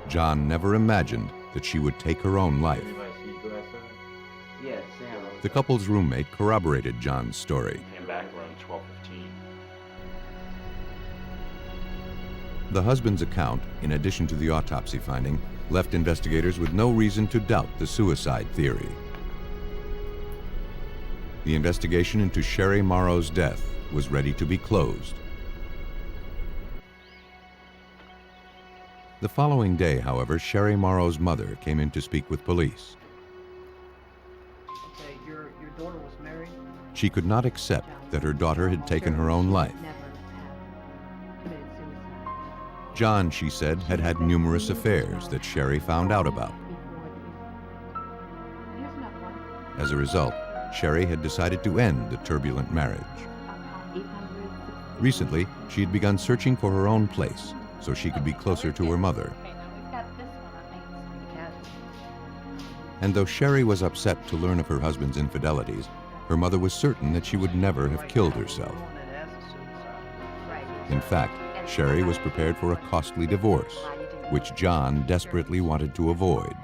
John never imagined that she would take her own life. The couple's roommate corroborated John's story. Came back around 12:15. The husband's account, in addition to the autopsy finding, left investigators with no reason to doubt the suicide theory. The investigation into Sherry Morrow's death was ready to be closed. The following day, however, Sherry Morrow's mother came in to speak with police. Okay, your daughter was married? She could not accept that her daughter had taken her own life. John, she said, had had numerous affairs that Sherry found out about. As a result, Sherry had decided to end the turbulent marriage. Recently, she had begun searching for her own place so she could be closer to her mother. And though Sherry was upset to learn of her husband's infidelities, her mother was certain that she would never have killed herself. In fact, Sherry was prepared for a costly divorce, which John desperately wanted to avoid.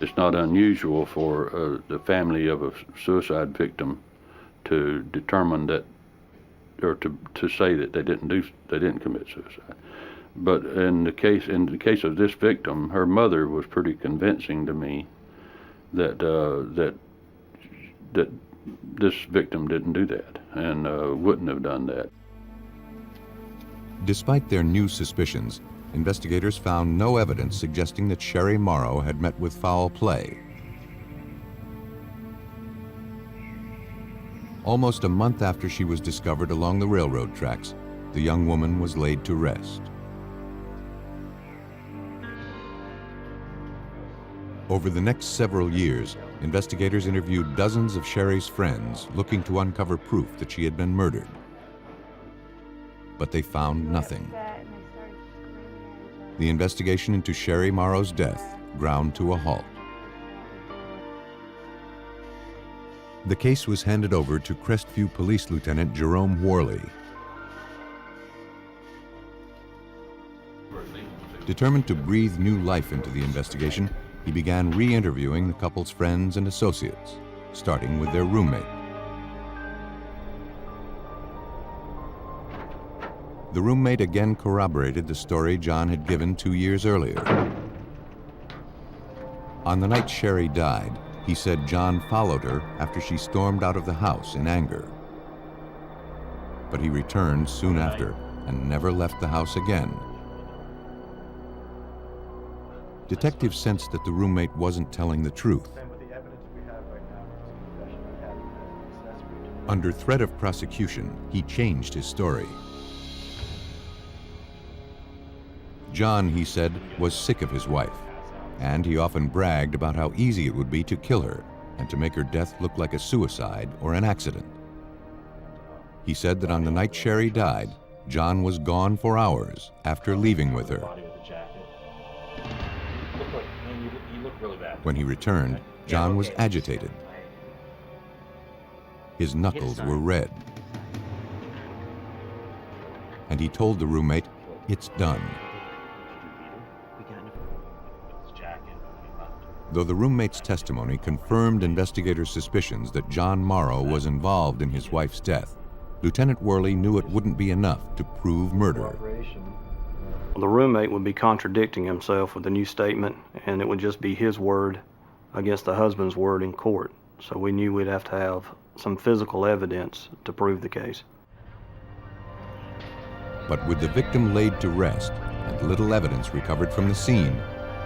It's not unusual for the family of a suicide victim to determine that, or to say that they didn't commit suicide. But in the case of this victim, her mother was pretty convincing to me that that this victim didn't do that and wouldn't have done that. Despite their new suspicions, investigators found no evidence suggesting that Sherry Morrow had met with foul play. Almost a month after she was discovered along the railroad tracks, the young woman was laid to rest. Over the next several years, investigators interviewed dozens of Sherry's friends looking to uncover proof that she had been murdered. But they found nothing. The investigation into Sherry Morrow's death ground to a halt. The case was handed over to Crestview Police Lieutenant Jerome Worley. Determined to breathe new life into the investigation, he began re-interviewing the couple's friends and associates, starting with their roommate. The roommate again corroborated the story John had given 2 years earlier. On the night Sherry died, he said John followed her after she stormed out of the house in anger. But he returned soon after and never left the house again. Detectives sensed that the roommate wasn't telling the truth. Under threat of prosecution, he changed his story. John, he said, was sick of his wife, and he often bragged about how easy it would be to kill her and to make her death look like a suicide or an accident. He said that on the night Sherry died, John was gone for hours after leaving with her. When he returned, John was agitated. His knuckles were red. And he told the roommate, "It's done." Though the roommate's testimony confirmed investigators' suspicions that John Morrow was involved in his wife's death, Lieutenant Worley knew it wouldn't be enough to prove murder. The roommate would be contradicting himself with the new statement, and it would just be his word against the husband's word in court. So we knew we'd have to have some physical evidence to prove the case. But with the victim laid to rest and little evidence recovered from the scene,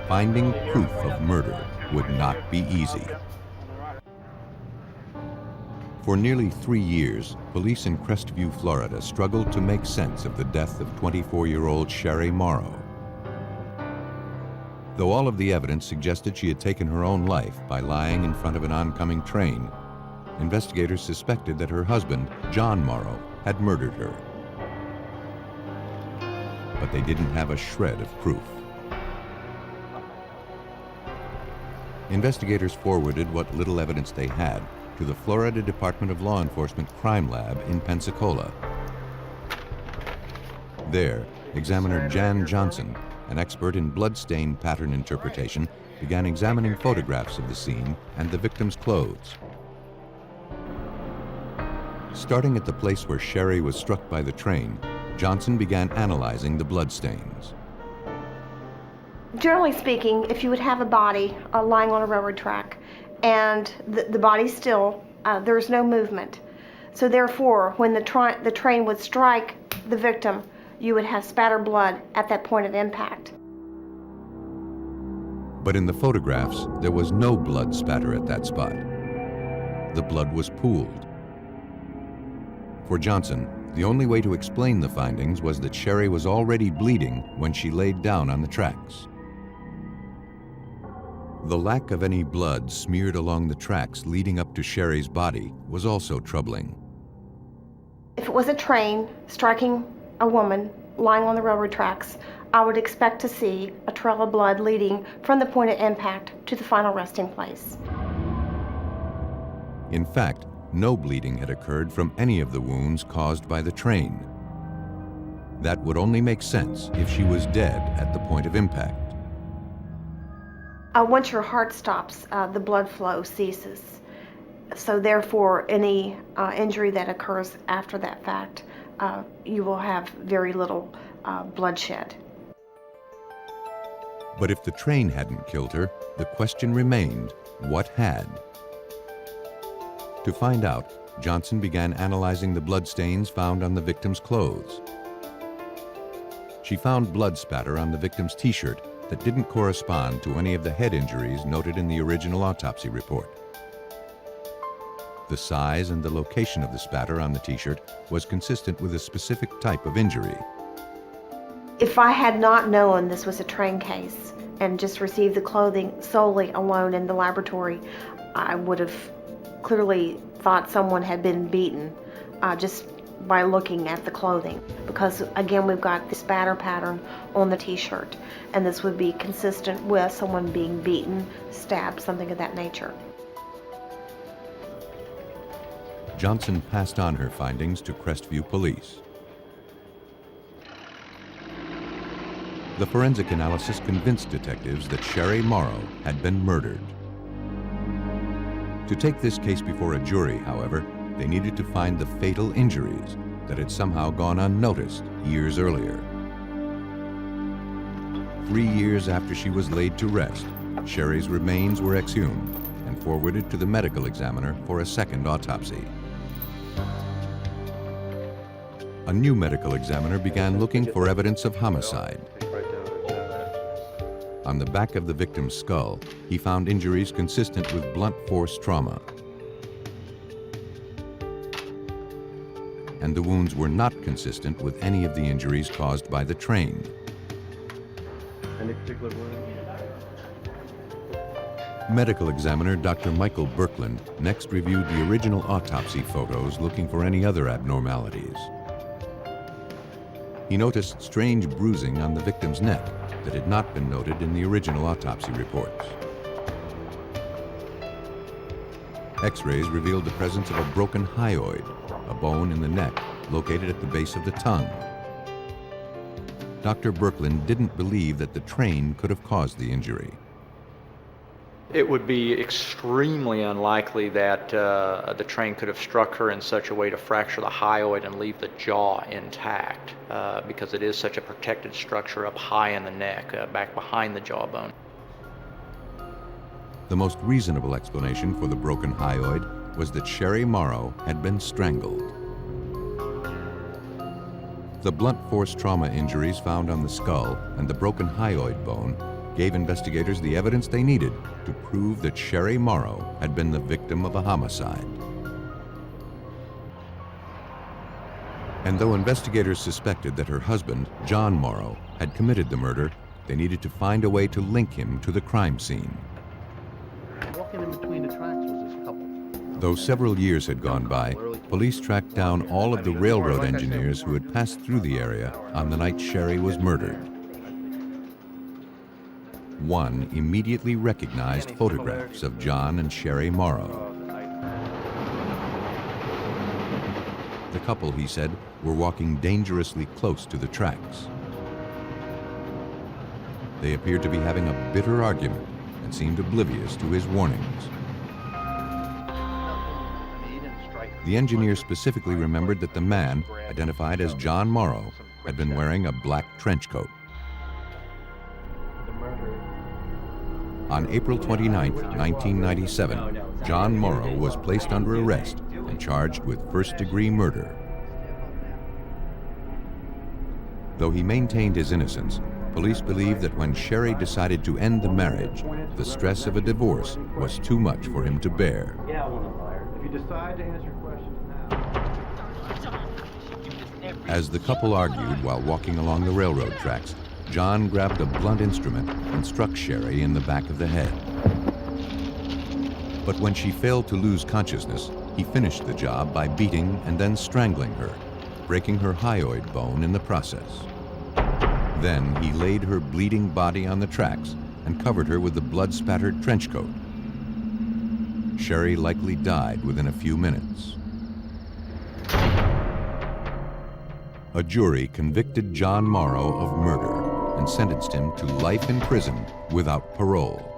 finding proof of murder would not be easy. For nearly 3 years, police in Crestview, Florida struggled to make sense of the death of 24-year-old Sherry Morrow. Though all of the evidence suggested she had taken her own life by lying in front of an oncoming train, investigators suspected that her husband, John Morrow, had murdered her. But they didn't have a shred of proof. Investigators forwarded what little evidence they had to the Florida Department of Law Enforcement Crime Lab in Pensacola. There, examiner Jan Johnson, an expert in bloodstain pattern interpretation, began examining photographs of the scene and the victim's clothes. Starting at the place where Sherry was struck by the train, Johnson began analyzing the bloodstains. Generally speaking, if you would have a body lying on a railroad track and the body's still, there's no movement. So therefore, when the train would strike the victim, you would have spattered blood at that point of impact. But in the photographs, there was no blood spatter at that spot. The blood was pooled. For Johnson, the only way to explain the findings was that Sherry was already bleeding when she laid down on the tracks. The lack of any blood smeared along the tracks leading up to Sherry's body was also troubling. If it was a train striking a woman lying on the railroad tracks, I would expect to see a trail of blood leading from the point of impact to the final resting place. In fact, no bleeding had occurred from any of the wounds caused by the train. That would only make sense if she was dead at the point of impact. Once your heart stops, the blood flow ceases. So therefore, any injury that occurs after that fact, you will have very little bloodshed. But if the train hadn't killed her, the question remained, what had? To find out, Johnson began analyzing the bloodstains found on the victim's clothes. She found blood spatter on the victim's t-shirt that didn't correspond to any of the head injuries noted in the original autopsy report. The size and the location of the spatter on the t-shirt was consistent with a specific type of injury. If I had not known this was a train case and just received the clothing solely alone in the laboratory, I would have clearly thought someone had been beaten just by looking at the clothing, because again we've got the spatter pattern on the t-shirt, and this would be consistent with someone being beaten, stabbed, something of that nature. Johnson passed on her findings to Crestview Police. The forensic analysis convinced detectives that Sherry Morrow had been murdered. To take this case before a jury, however, they needed to find the fatal injuries that had somehow gone unnoticed years earlier. 3 years after she was laid to rest, Sherry's remains were exhumed and forwarded to the medical examiner for a second autopsy. A new medical examiner began looking for evidence of homicide. On the back of the victim's skull, he found injuries consistent with blunt force trauma. And the wounds were not consistent with any of the injuries caused by the train. Any particular wound? Medical examiner Dr. Michael Birkland next reviewed the original autopsy photos looking for any other abnormalities. He noticed strange bruising on the victim's neck that had not been noted in the original autopsy reports. X-rays revealed the presence of a broken hyoid, a bone in the neck located at the base of the tongue. Dr. Birkland didn't believe that the train could have caused the injury. It would be extremely unlikely that the train could have struck her in such a way to fracture the hyoid and leave the jaw intact, because it is such a protected structure up high in the neck, back behind the jawbone. The most reasonable explanation for the broken hyoid was that Sherry Morrow had been strangled. The blunt force trauma injuries found on the skull and the broken hyoid bone gave investigators the evidence they needed to prove that Sherry Morrow had been the victim of a homicide. And though investigators suspected that her husband, John Morrow, had committed the murder, they needed to find a way to link him to the crime scene. Walking in between the tracks was this couple. Though several years had gone by, police tracked down all of the railroad engineers who had passed through the area on the night Sherry was murdered. One immediately recognized photographs of John and Sherry Morrow. The couple, he said, were walking dangerously close to the tracks. They appeared to be having a bitter argument and seemed oblivious to his warnings. The engineer specifically remembered that the man, identified as John Morrow, had been wearing a black trench coat. On April 29, 1997, John Morrow was placed under arrest and charged with first-degree murder. Though he maintained his innocence, police believe that when Sherry decided to end the marriage, the stress of a divorce was too much for him to bear. If you decide to answer questions now. As the couple argued while walking along the railroad tracks, John grabbed a blunt instrument and struck Sherry in the back of the head. But when she failed to lose consciousness, he finished the job by beating and then strangling her, breaking her hyoid bone in the process. Then he laid her bleeding body on the tracks and covered her with the blood-spattered trench coat. Sherry likely died within a few minutes. A jury convicted John Morrow of murder and sentenced him to life in prison without parole.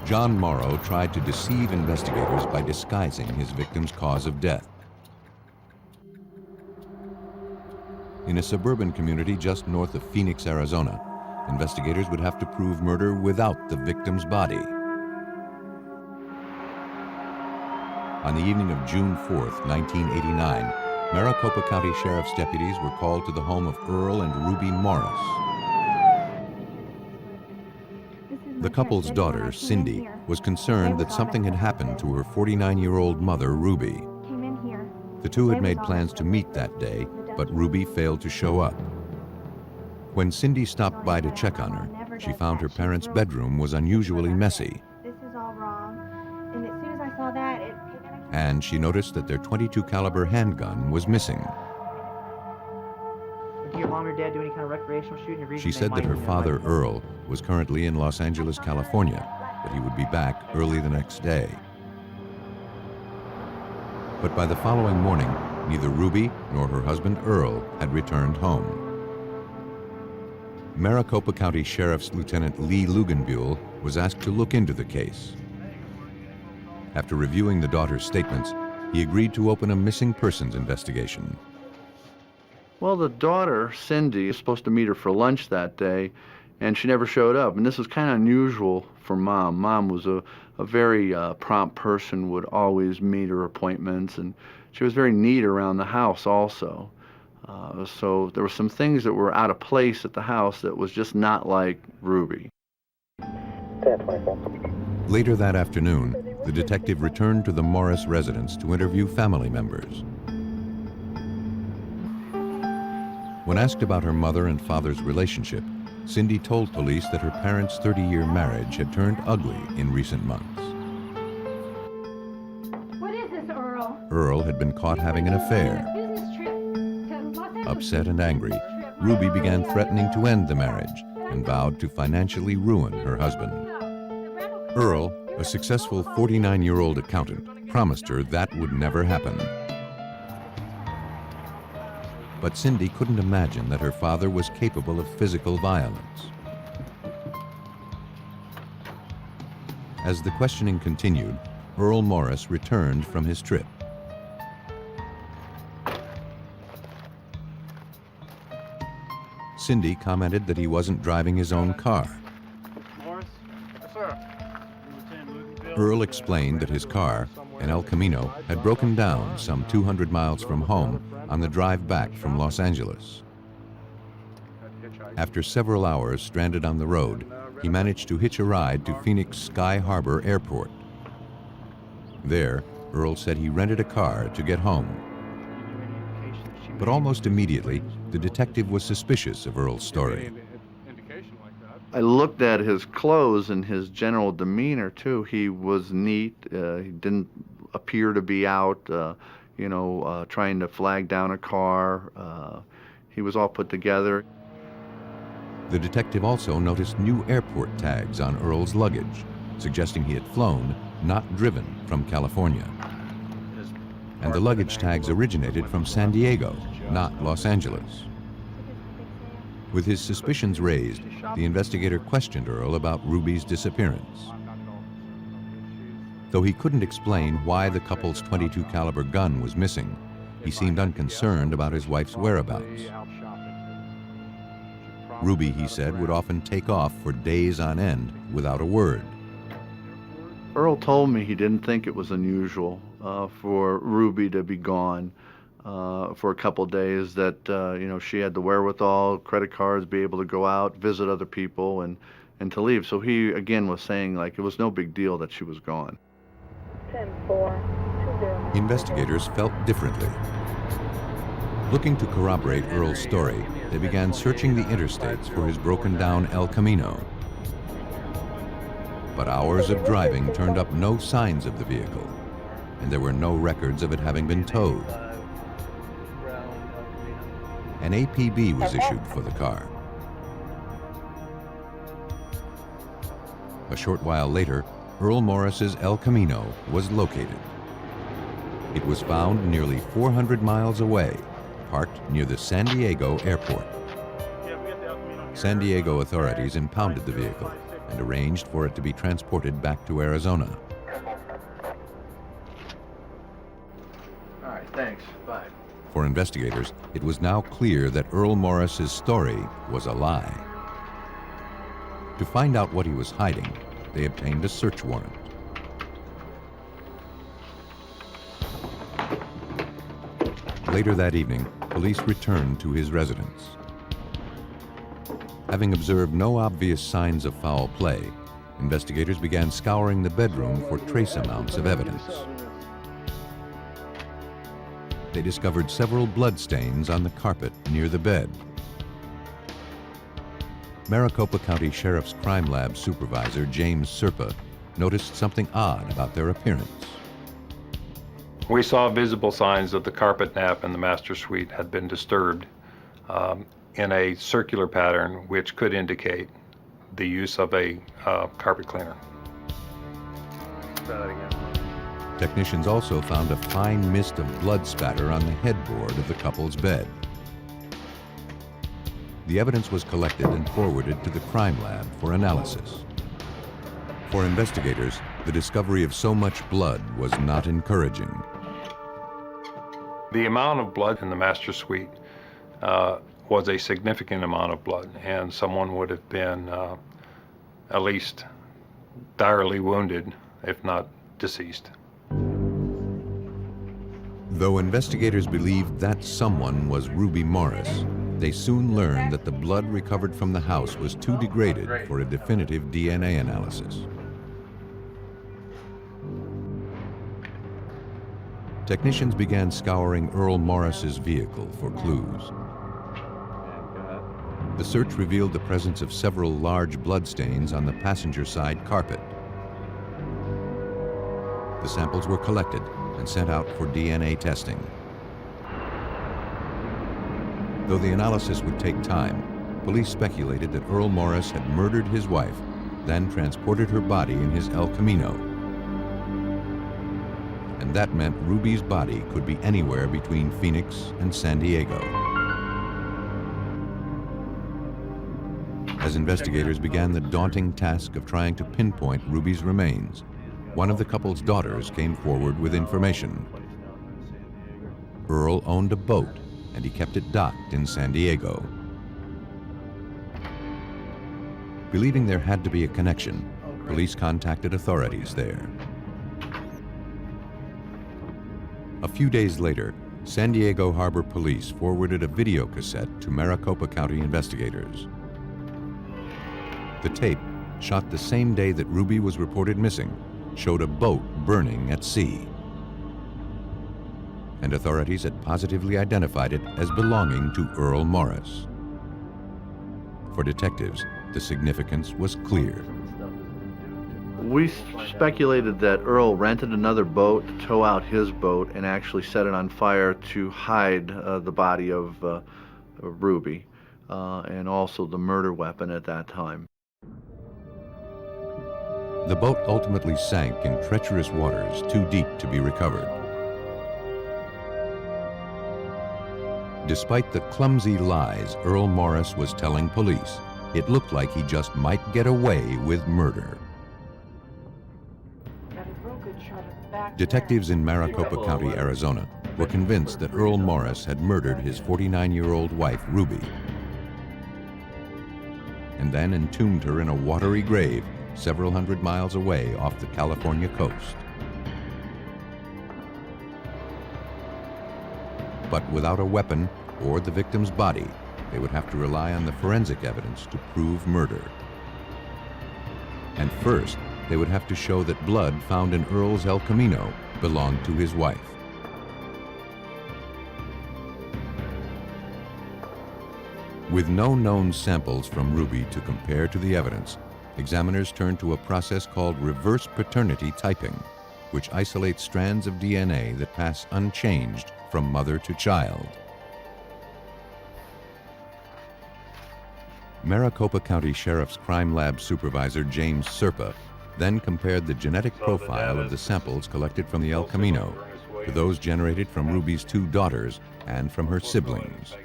John Morrow tried to deceive investigators by disguising his victim's cause of death. In a suburban community just north of Phoenix, Arizona, investigators would have to prove murder without the victim's body. On the evening of June 4th, 1989, Maricopa County Sheriff's deputies were called to the home of Earl and Ruby Morris. The couple's daughter, Cindy, was concerned that something had happened to her 49-year-old mother, Ruby. The two had made plans to meet that day, but Ruby failed to show up. When Cindy stopped by to check on her, she found her parents' bedroom was unusually messy. This is all wrong. And as soon as I saw that, And she noticed that their .22 caliber handgun was missing. Do your mom or dad do any kind of recreational shooting? She said that her father, Earl, was currently in Los Angeles, California, but he would be back early the next day. But by the following morning, neither Ruby nor her husband, Earl, had returned home. Maricopa County Sheriff's Lieutenant Lee Luganbuehl was asked to look into the case. After reviewing the daughter's statements, he agreed to open a missing persons investigation. Well, the daughter, Cindy, was supposed to meet her for lunch that day, and she never showed up. And this is kind of unusual for Mom. Mom was a very prompt person, would always meet her appointments, and she was very neat around the house also. So there were some things that were out of place at the house that was just not like Ruby. Later that afternoon, the detective returned to the Morris residence to interview family members. When asked about her mother and father's relationship, Cindy told police that her parents' 30-year marriage had turned ugly in recent months. What is this, Earl? Earl had been caught having an affair. Business trip to Los Angeles. Upset and angry, Ruby began threatening to end the marriage and vowed to financially ruin her husband. Earl, a successful 49-year-old accountant, promised her that would never happen. But Cindy couldn't imagine that her father was capable of physical violence. As the questioning continued, Earl Morris returned from his trip. Cindy commented that he wasn't driving his own car. Morris? Yes, sir. Earl explained that his car, an El Camino, had broken down some 200 miles from home on the drive back from Los Angeles. After several hours stranded on the road, he managed to hitch a ride to Phoenix Sky Harbor Airport. There, Earl said he rented a car to get home. But almost immediately, the detective was suspicious of Earl's story. I looked at his clothes and his general demeanor, too. He was neat. He didn't appear to be out, trying to flag down a car. He was all put together. The detective also noticed new airport tags on Earl's luggage, suggesting he had flown, not driven, from California. And the luggage tags originated from San Diego, not Los Angeles. With his suspicions raised, the investigator questioned Earl about Ruby's disappearance. Though he couldn't explain why the couple's .22 caliber gun was missing, he seemed unconcerned about his wife's whereabouts. Ruby, he said, would often take off for days on end without a word. Earl told me he didn't think it was unusual for Ruby to be gone for a couple days, that she had the wherewithal, credit cards, be able to go out, visit other people, and to leave. So he, again, was saying like it was no big deal that she was gone. 10-4. Investigators felt differently. Looking to corroborate Earl's story, they began searching the interstates for his broken-down El Camino. But hours of driving turned up no signs of the vehicle, and there were no records of it having been towed. An APB was issued for the car. A short while later, Earl Morris's El Camino was located. It was found nearly 400 miles away, parked near the San Diego airport. San Diego authorities impounded the vehicle and arranged for it to be transported back to Arizona. All right, thanks. Bye. For investigators, it was now clear that Earl Morris's story was a lie. To find out what he was hiding, they obtained a search warrant. Later that evening, police returned to his residence. Having observed no obvious signs of foul play, investigators began scouring the bedroom for trace amounts of evidence. They discovered several bloodstains on the carpet near the bed. Maricopa County Sheriff's Crime Lab supervisor, James Serpa, noticed something odd about their appearance. We saw visible signs that the carpet nap in the master suite had been disturbed in a circular pattern, which could indicate the use of a carpet cleaner. Technicians also found a fine mist of blood spatter on the headboard of the couple's bed. The evidence was collected and forwarded to the crime lab for analysis. For investigators, the discovery of so much blood was not encouraging. The amount of blood in the master suite was a significant amount of blood, and someone would have been at least direly wounded, if not deceased. Though investigators believed that someone was Ruby Morris, they soon learned that the blood recovered from the house was too degraded for a definitive DNA analysis. Technicians began scouring Earl Morris's vehicle for clues. The search revealed the presence of several large bloodstains on the passenger side carpet. The samples were collected and sent out for DNA testing. Though the analysis would take time, police speculated that Earl Morris had murdered his wife, then transported her body in his El Camino. And that meant Ruby's body could be anywhere between Phoenix and San Diego. As investigators began the daunting task of trying to pinpoint Ruby's remains, one of the couple's daughters came forward with information. Earl owned a boat, and he kept it docked in San Diego. Believing there had to be a connection, police contacted authorities there. A few days later, San Diego Harbor Police forwarded a video cassette to Maricopa County investigators. The tape, shot the same day that Ruby was reported missing, showed a boat burning at sea. And authorities had positively identified it as belonging to Earl Morris. For detectives, the significance was clear. We speculated that Earl rented another boat to tow out his boat and actually set it on fire to hide the body of Ruby and also the murder weapon at that time. The boat ultimately sank in treacherous waters too deep to be recovered. Despite the clumsy lies Earl Morris was telling police, it looked like he just might get away with murder. Detectives in Maricopa County, Arizona, were convinced that Earl Morris had murdered his 49-year-old wife, Ruby, and then entombed her in a watery grave several hundred miles away off the California coast. But without a weapon or the victim's body, they would have to rely on the forensic evidence to prove murder. And first, they would have to show that blood found in Earl's El Camino belonged to his wife. With no known samples from Ruby to compare to the evidence, examiners turned to a process called reverse paternity typing, which isolates strands of DNA that pass unchanged from mother to child. Maricopa County Sheriff's Crime Lab Supervisor James Serpa then compared the genetic profile of the samples collected from the El Camino to those generated from Ruby's 2 daughters and from her siblings.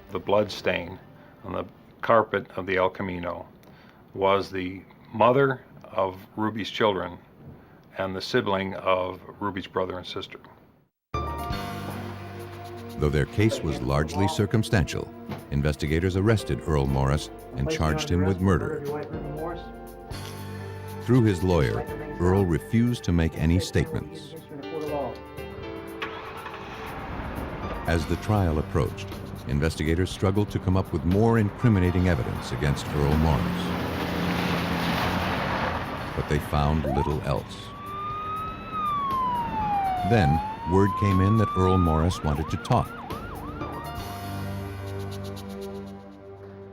The blood stain on the carpet of the El Camino was the mother of Ruby's children and the sibling of Ruby's brother and sister. Though their case was largely circumstantial, investigators arrested Earl Morris and charged him with murder. Through his lawyer, Earl refused to make any statements. As the trial approached, investigators struggled to come up with more incriminating evidence against Earl Morris. But they found little else. Then, word came in that Earl Morris wanted to talk.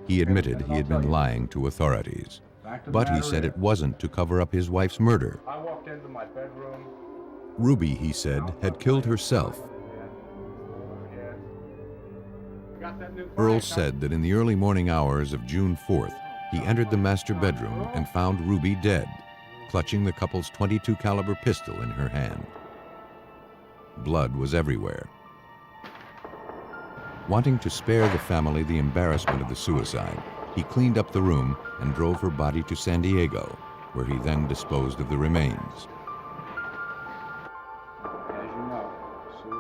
He admitted he had been lying to authorities, but he said it wasn't to cover up his wife's murder. I walked into my bedroom. Ruby, he said, had killed herself. Earl said that in the early morning hours of June 4th, he entered the master bedroom and found Ruby dead, clutching the couple's .22 caliber pistol in her hand. Blood was everywhere. Wanting to spare the family the embarrassment of the suicide, he cleaned up the room and drove her body to San Diego, where he then disposed of the remains.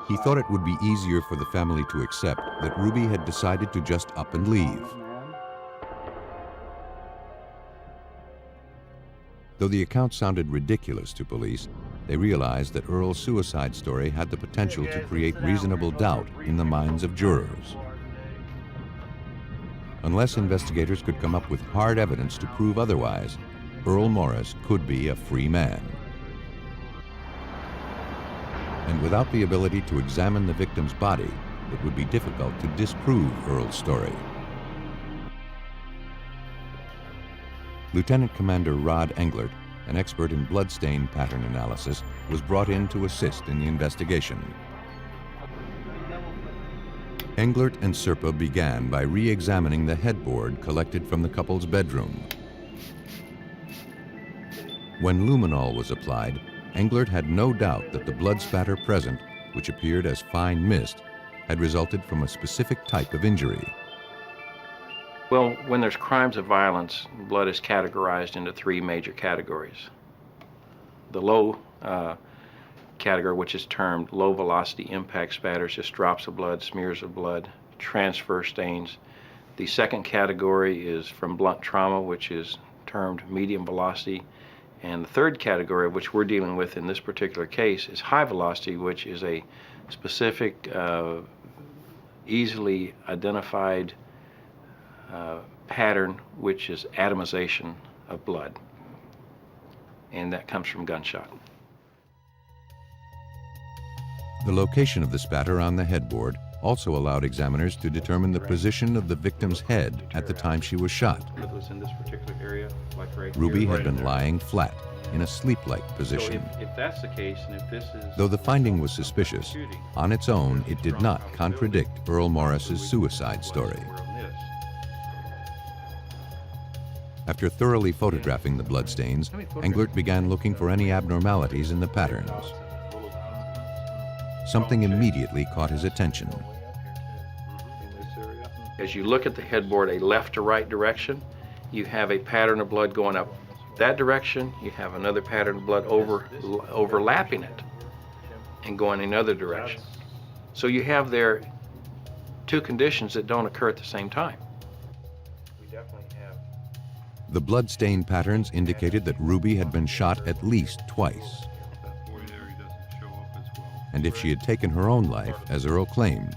He thought it would be easier for the family to accept that Ruby had decided to just up and leave. Though the account sounded ridiculous to police, they realized that Earl's suicide story had the potential to create reasonable doubt in the minds of jurors. Unless investigators could come up with hard evidence to prove otherwise, Earl Morris could be a free man. And without the ability to examine the victim's body, it would be difficult to disprove Earl's story. Lieutenant Commander Rod Englert, an expert in bloodstain pattern analysis, was brought in to assist in the investigation. Englert and Serpa began by re-examining the headboard collected from the couple's bedroom. When luminol was applied, Englert had no doubt that the blood spatter present, which appeared as fine mist, had resulted from a specific type of injury. Well, when there's crimes of violence, blood is categorized into 3 major categories. The low category, which is termed low velocity impact spatters, just drops of blood, smears of blood, transfer stains. The second category is from blunt trauma, which is termed medium velocity. And the third category, which we're dealing with in this particular case, is high velocity, which is a specific, easily identified pattern, which is atomization of blood. And that comes from gunshot. The location of the spatter on the headboard also allowed examiners to determine the position of the victim's head at the time she was shot. It was in this particular area, like right Ruby here, had been lying flat in a sleep-like position. So if that's the case, and if this is... Though the finding was suspicious, on its own it did not contradict Earl Morris's suicide story. After thoroughly photographing the bloodstains, Englert began looking for any abnormalities in the patterns. Something immediately caught his attention. As you look at the headboard, a left to right direction, you have a pattern of blood going up that direction, you have another pattern of blood overlapping it and going in another direction. So you have there 2 conditions that don't occur at the same time. The bloodstain patterns indicated that Ruby had been shot at least twice. And if she had taken her own life, as Earl claimed,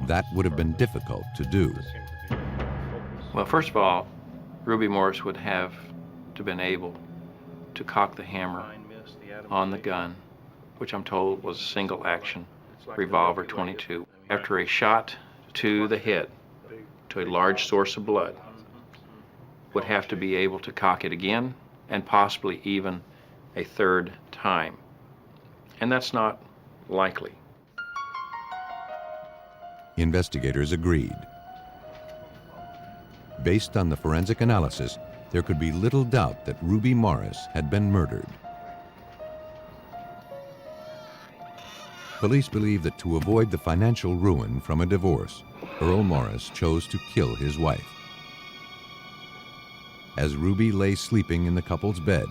that would have been difficult to do. Well, first of all, Ruby Morris would have to been able to cock the hammer on the gun, which I'm told was a single action revolver .22. After a shot to the head, to a large source of blood, would have to be able to cock it again and possibly even a 3rd time. And that's not likely. Investigators agreed. Based on the forensic analysis, there could be little doubt that Ruby Morris had been murdered. Police believe that to avoid the financial ruin from a divorce, Earl Morris chose to kill his wife. As Ruby lay sleeping in the couple's bed,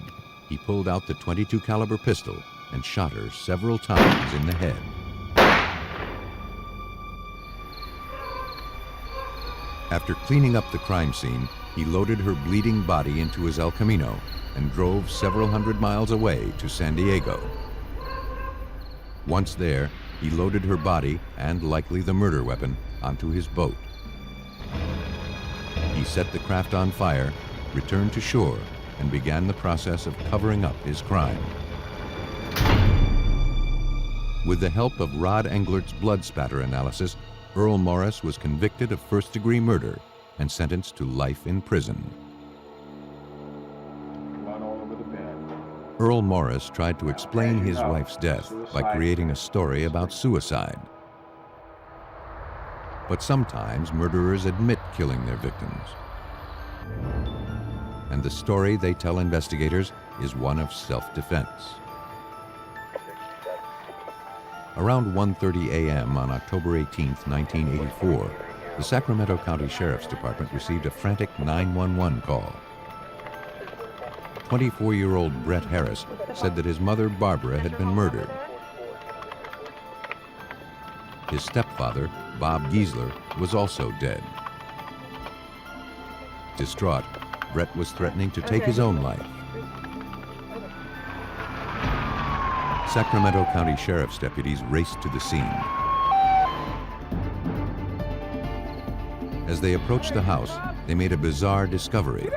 he pulled out the .22 caliber pistol and shot her several times in the head. After cleaning up the crime scene, he loaded her bleeding body into his El Camino and drove several hundred miles away to San Diego. Once there, he loaded her body and likely the murder weapon onto his boat. He set the craft on fire, returned to shore, and began the process of covering up his crime. With the help of Rod Englert's blood spatter analysis, Earl Morris was convicted of first-degree murder and sentenced to life in prison. Earl Morris tried to explain his wife's death by creating a story about suicide. But sometimes murderers admit killing their victims. And the story they tell investigators is one of self-defense. Around 1:30 a.m. on October 18, 1984, the Sacramento County Sheriff's Department received a frantic 911 call. 24-year-old Brett Harris said that his mother, Barbara, had been murdered. His stepfather, Bob Giesler, was also dead. Distraught, Brett was threatening to take his own life. Sacramento County Sheriff's deputies raced to the scene. As they approached the house, they made a bizarre discovery.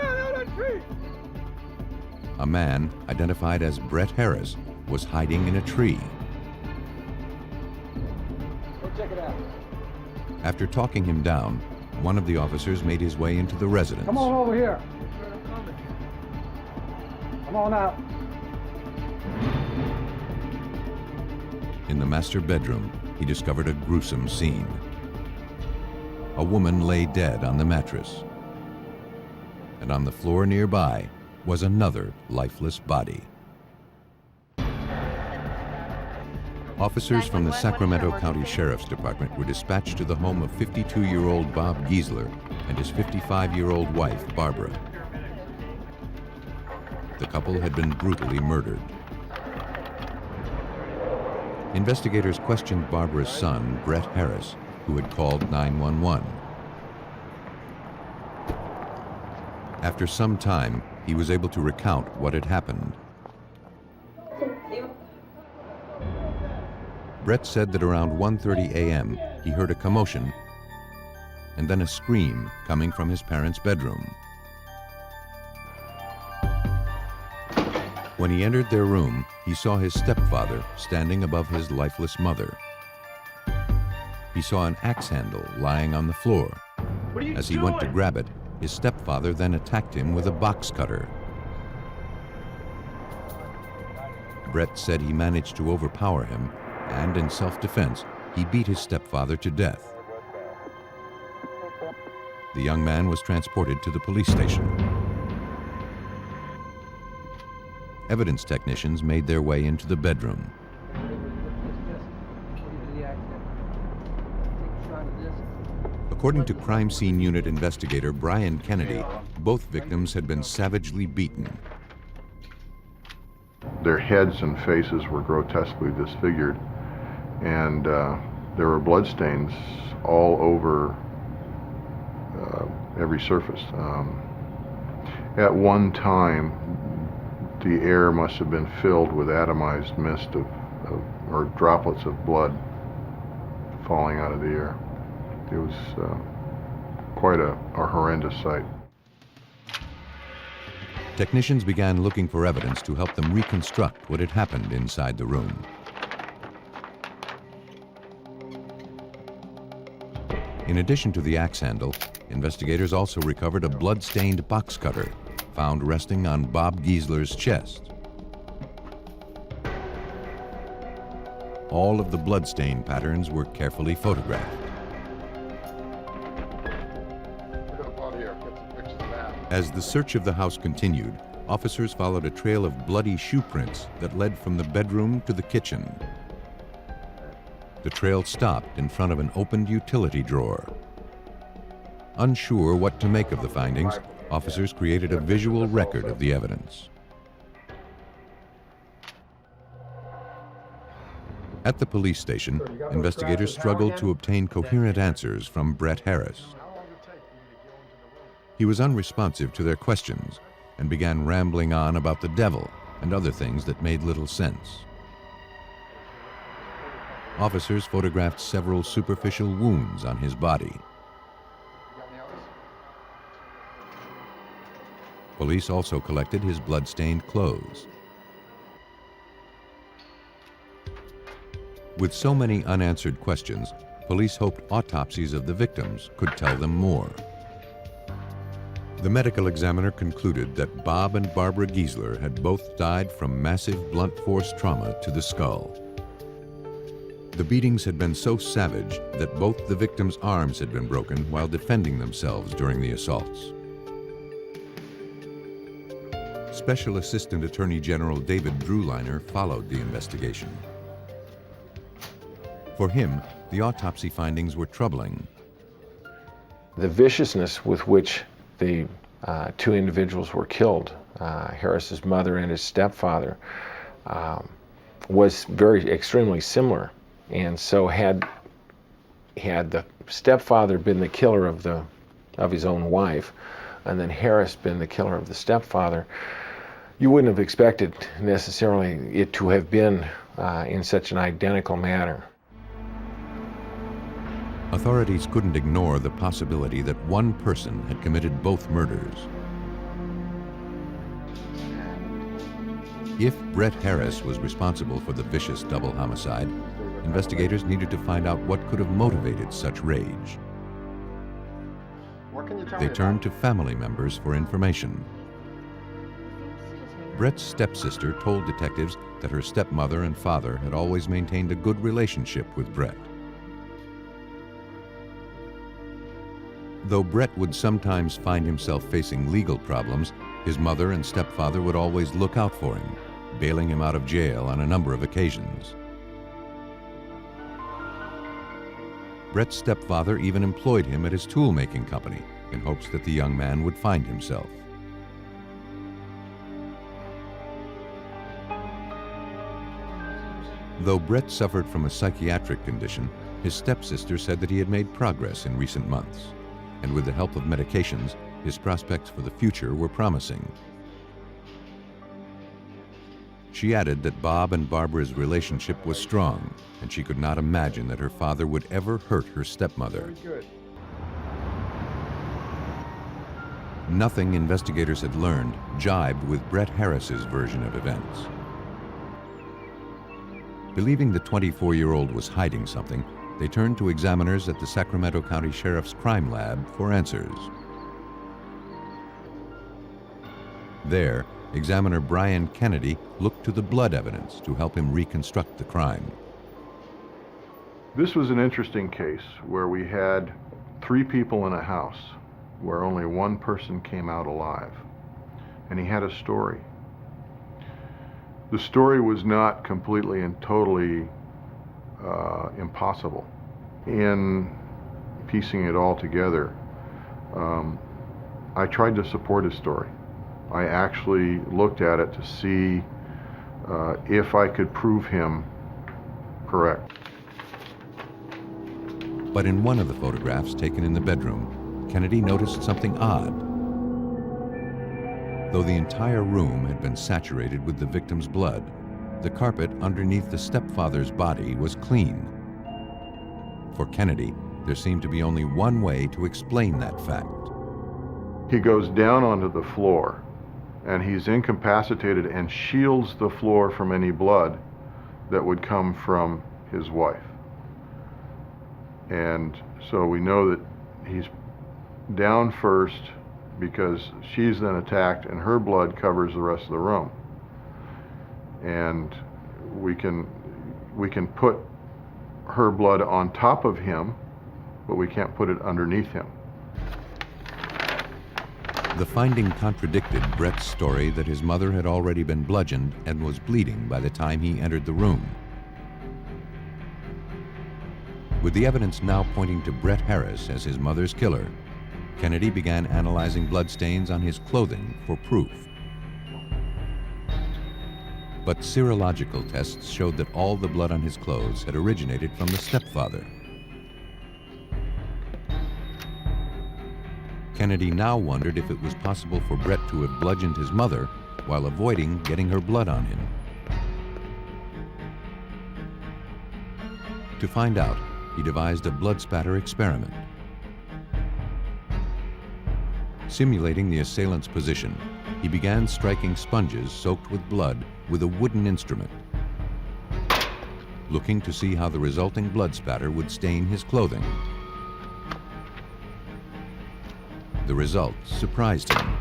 A man, identified as Brett Harris, was hiding in a tree. Check it out. After talking him down, one of the officers made his way into the residence. Come on over here. Come on out. In the master bedroom, he discovered a gruesome scene. A woman lay dead on the mattress, and on the floor nearby was another lifeless body. Officers from the Sacramento County Sheriff's Department were dispatched to the home of 52-year-old Bob Giesler and his 55-year-old wife, Barbara. The couple had been brutally murdered. Investigators questioned Barbara's son, Brett Harris, who had called 911. After some time, he was able to recount what had happened. Brett said that around 1:30 a.m., he heard a commotion and then a scream coming from his parents' bedroom. When he entered their room, he saw his stepfather standing above his lifeless mother. He saw an axe handle lying on the floor. As he went to grab it, his stepfather then attacked him with a box cutter. Brett said he managed to overpower him, and in self-defense, he beat his stepfather to death. The young man was transported to the police station. Evidence technicians made their way into the bedroom. According to crime scene unit investigator Brian Kennedy, both victims had been savagely beaten. Their heads and faces were grotesquely disfigured, and there were bloodstains all over every surface. At one time, the air must have been filled with atomized mist or droplets of blood falling out of the air. It was quite a horrendous sight. Technicians began looking for evidence to help them reconstruct what had happened inside the room. In addition to the axe handle, investigators also recovered a blood-stained box cutter found resting on Bob Giesler's chest. All of the bloodstain patterns were carefully photographed. We're going to put here. As the search of the house continued, officers followed a trail of bloody shoe prints that led from the bedroom to the kitchen. The trail stopped in front of an opened utility drawer. Unsure what to make of the findings, officers created a visual record of the evidence. At the police station, investigators struggled to obtain coherent answers from Brett Harris. He was unresponsive to their questions and began rambling on about the devil and other things that made little sense. Officers photographed several superficial wounds on his body. Police also collected his blood-stained clothes. With so many unanswered questions, police hoped autopsies of the victims could tell them more. The medical examiner concluded that Bob and Barbara Giesler had both died from massive blunt force trauma to the skull. The beatings had been so savage that both the victims' arms had been broken while defending themselves during the assaults. Special Assistant Attorney General David Drewliner followed the investigation. For him, the autopsy findings were troubling. The viciousness with which the two individuals were killed, Harris's mother and his stepfather, was extremely similar. And so had the stepfather been the killer of his own wife, and then Harris been the killer of the stepfather, you wouldn't have expected necessarily it to have been in such an identical manner. Authorities couldn't ignore the possibility that one person had committed both murders. If Brett Harris was responsible for the vicious double homicide, investigators needed to find out what could have motivated such rage. They turned to family members for information. Brett's stepsister told detectives that her stepmother and father had always maintained a good relationship with Brett. Though Brett would sometimes find himself facing legal problems, his mother and stepfather would always look out for him, bailing him out of jail on a number of occasions. Brett's stepfather even employed him at his tool-making company in hopes that the young man would find himself. Though Brett suffered from a psychiatric condition, his stepsister said that he had made progress in recent months, and with the help of medications, his prospects for the future were promising. She added that Bob and Barbara's relationship was strong, and she could not imagine that her father would ever hurt her stepmother. Nothing investigators had learned jibed with Brett Harris's version of events. Believing the 24-year-old was hiding something, they turned to examiners at the Sacramento County Sheriff's Crime Lab for answers. There, examiner Brian Kennedy looked to the blood evidence to help him reconstruct the crime. This was an interesting case where we had 3 people in a house where only one person came out alive, and he had a story. The story was not completely and totally impossible. In piecing it all together, I tried to support his story. I actually looked at it to see if I could prove him correct. But in one of the photographs taken in the bedroom, Kennedy noticed something odd. Though the entire room had been saturated with the victim's blood, the carpet underneath the stepfather's body was clean. For Kennedy, there seemed to be only one way to explain that fact. He goes down onto the floor, and he's incapacitated and shields the floor from any blood that would come from his wife. And so we know that he's down first because she's then attacked and her blood covers the rest of the room. And we can put her blood on top of him, but we can't put it underneath him. The finding contradicted Brett's story that his mother had already been bludgeoned and was bleeding by the time he entered the room. With the evidence now pointing to Brett Harris as his mother's killer, Kennedy began analyzing bloodstains on his clothing for proof. But serological tests showed that all the blood on his clothes had originated from the stepfather. Kennedy now wondered if it was possible for Brett to have bludgeoned his mother while avoiding getting her blood on him. To find out, he devised a blood spatter experiment. Simulating the assailant's position, he began striking sponges soaked with blood with a wooden instrument, looking to see how the resulting blood spatter would stain his clothing. The result surprised him.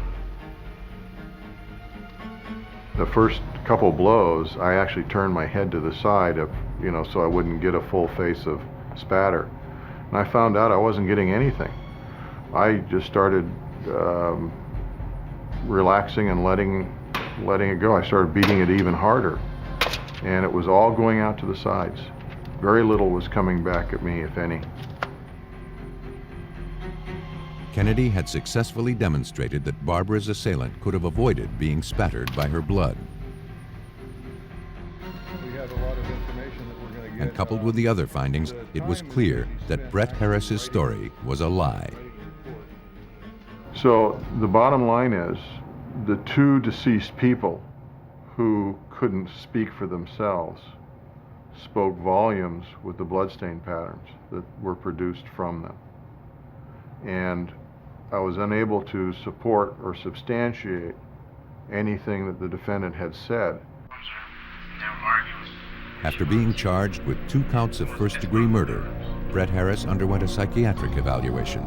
The first couple blows, I actually turned my head to the side so I wouldn't get a full face of spatter. And I found out I wasn't getting anything. I just started relaxing and letting it go. I started beating it even harder, and it was all going out to the sides. Very little was coming back at me, if any. Kennedy had successfully demonstrated that Barbara's assailant could have avoided being spattered by her blood. We have a lot of information that we're going to get. And coupled with the other findings, it was clear that Brett Harris's story was a lie. So the bottom line is, the two deceased people who couldn't speak for themselves spoke volumes with the bloodstain patterns that were produced from them. And I was unable to support or substantiate anything that the defendant had said. After being charged with 2 counts of first-degree murder, Brett Harris underwent a psychiatric evaluation.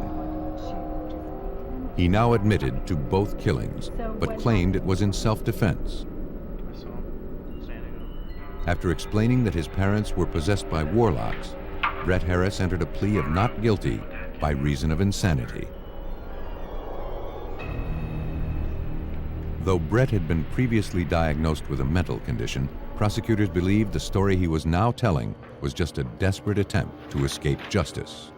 He now admitted to both killings, but claimed it was in self-defense. After explaining that his parents were possessed by warlocks, Brett Harris entered a plea of not guilty by reason of insanity. Though Brett had been previously diagnosed with a mental condition, prosecutors believed the story he was now telling was just a desperate attempt to escape justice.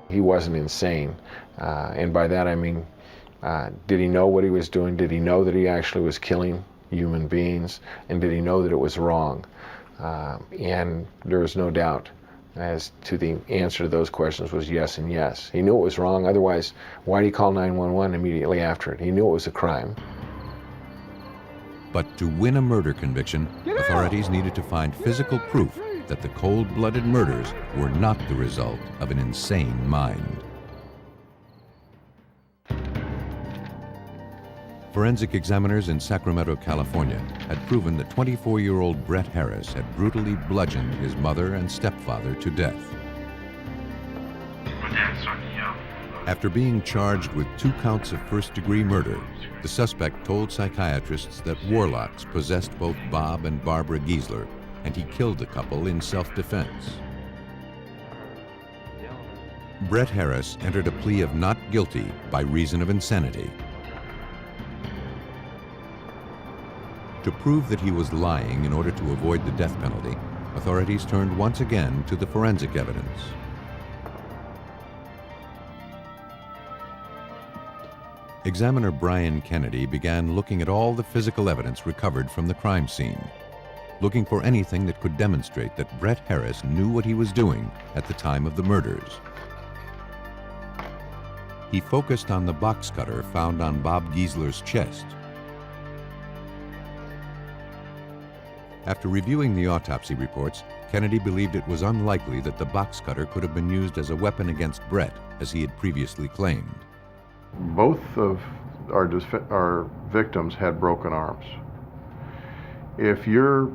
He wasn't insane, and by that I mean, did he know what he was doing? Did he know that he actually was killing human beings? And did he know that it was wrong? And there was no doubt as to the answer to those questions was yes and yes. He knew it was wrong, otherwise why did he call 911 immediately after it? He knew it was a crime. But to win a murder conviction, authorities needed to find physical proof that the cold-blooded murders were not the result of an insane mind. Forensic examiners in Sacramento, California had proven that 24-year-old Brett Harris had brutally bludgeoned his mother and stepfather to death. After being charged with 2 counts of first-degree murder, the suspect told psychiatrists that warlocks possessed both Bob and Barbara Giesler, and he killed the couple in self-defense. Brett Harris entered a plea of not guilty by reason of insanity. To prove that he was lying in order to avoid the death penalty, authorities turned once again to the forensic evidence. Examiner Brian Kennedy began looking at all the physical evidence recovered from the crime scene, looking for anything that could demonstrate that Brett Harris knew what he was doing at the time of the murders. He focused on the box cutter found on Bob Giesler's chest. After reviewing the autopsy reports, Kennedy believed it was unlikely that the box cutter could have been used as a weapon against Brett, as he had previously claimed. Both of our victims had broken arms. If you're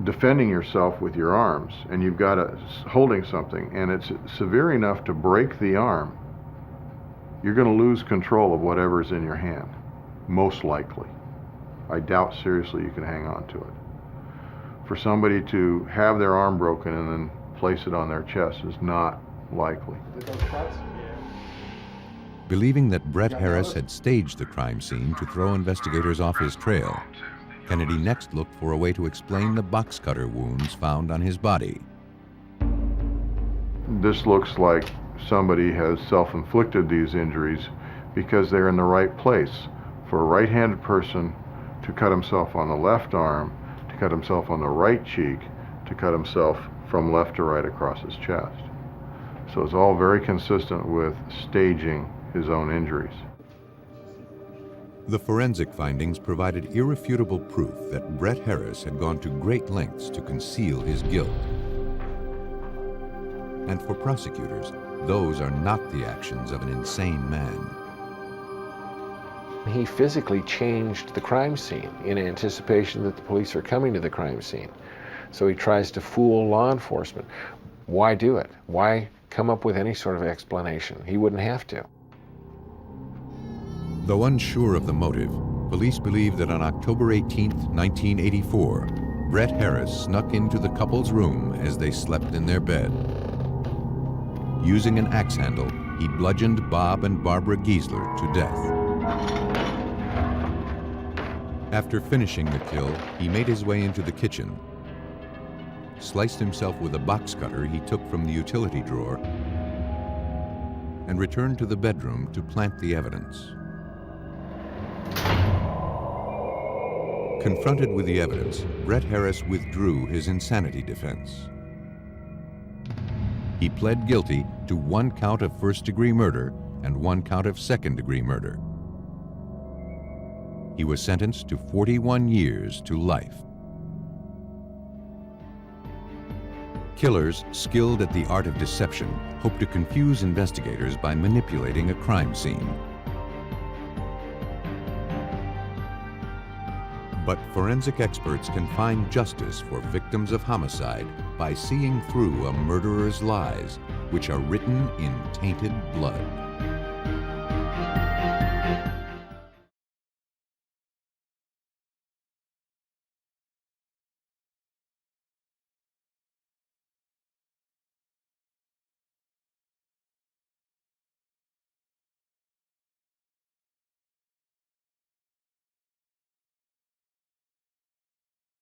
defending yourself with your arms and you've got holding something and it's severe enough to break the arm, you're going to lose control of whatever's in your hand, most likely. I doubt seriously you can hang on to it. For somebody to have their arm broken and then place it on their chest is not likely. Believing that Brett Harris had staged the crime scene to throw investigators off his trail, Kennedy next looked for a way to explain the box cutter wounds found on his body. This looks like somebody has self-inflicted these injuries because they're in the right place. For a right-handed person to cut himself on the left arm, to cut himself on the right cheek, to cut himself from left to right across his chest. So it's all very consistent with staging his own injuries. The forensic findings provided irrefutable proof that Brett Harris had gone to great lengths to conceal his guilt. And for prosecutors, those are not the actions of an insane man. He physically changed the crime scene in anticipation that the police are coming to the crime scene. So he tries to fool law enforcement. Why do it? Why come up with any sort of explanation? He wouldn't have to. Though unsure of the motive, police believe that on October 18, 1984, Brett Harris snuck into the couple's room as they slept in their bed. Using an axe handle, he bludgeoned Bob and Barbara Giesler to death. After finishing the kill, he made his way into the kitchen, sliced himself with a box cutter he took from the utility drawer, and returned to the bedroom to plant the evidence. Confronted with the evidence, Brett Harris withdrew his insanity defense. He pled guilty to 1 count of first-degree murder and 1 count of second-degree murder. He was sentenced to 41 years to life. Killers skilled at the art of deception hope to confuse investigators by manipulating a crime scene. But forensic experts can find justice for victims of homicide by seeing through a murderer's lies, which are written in tainted blood.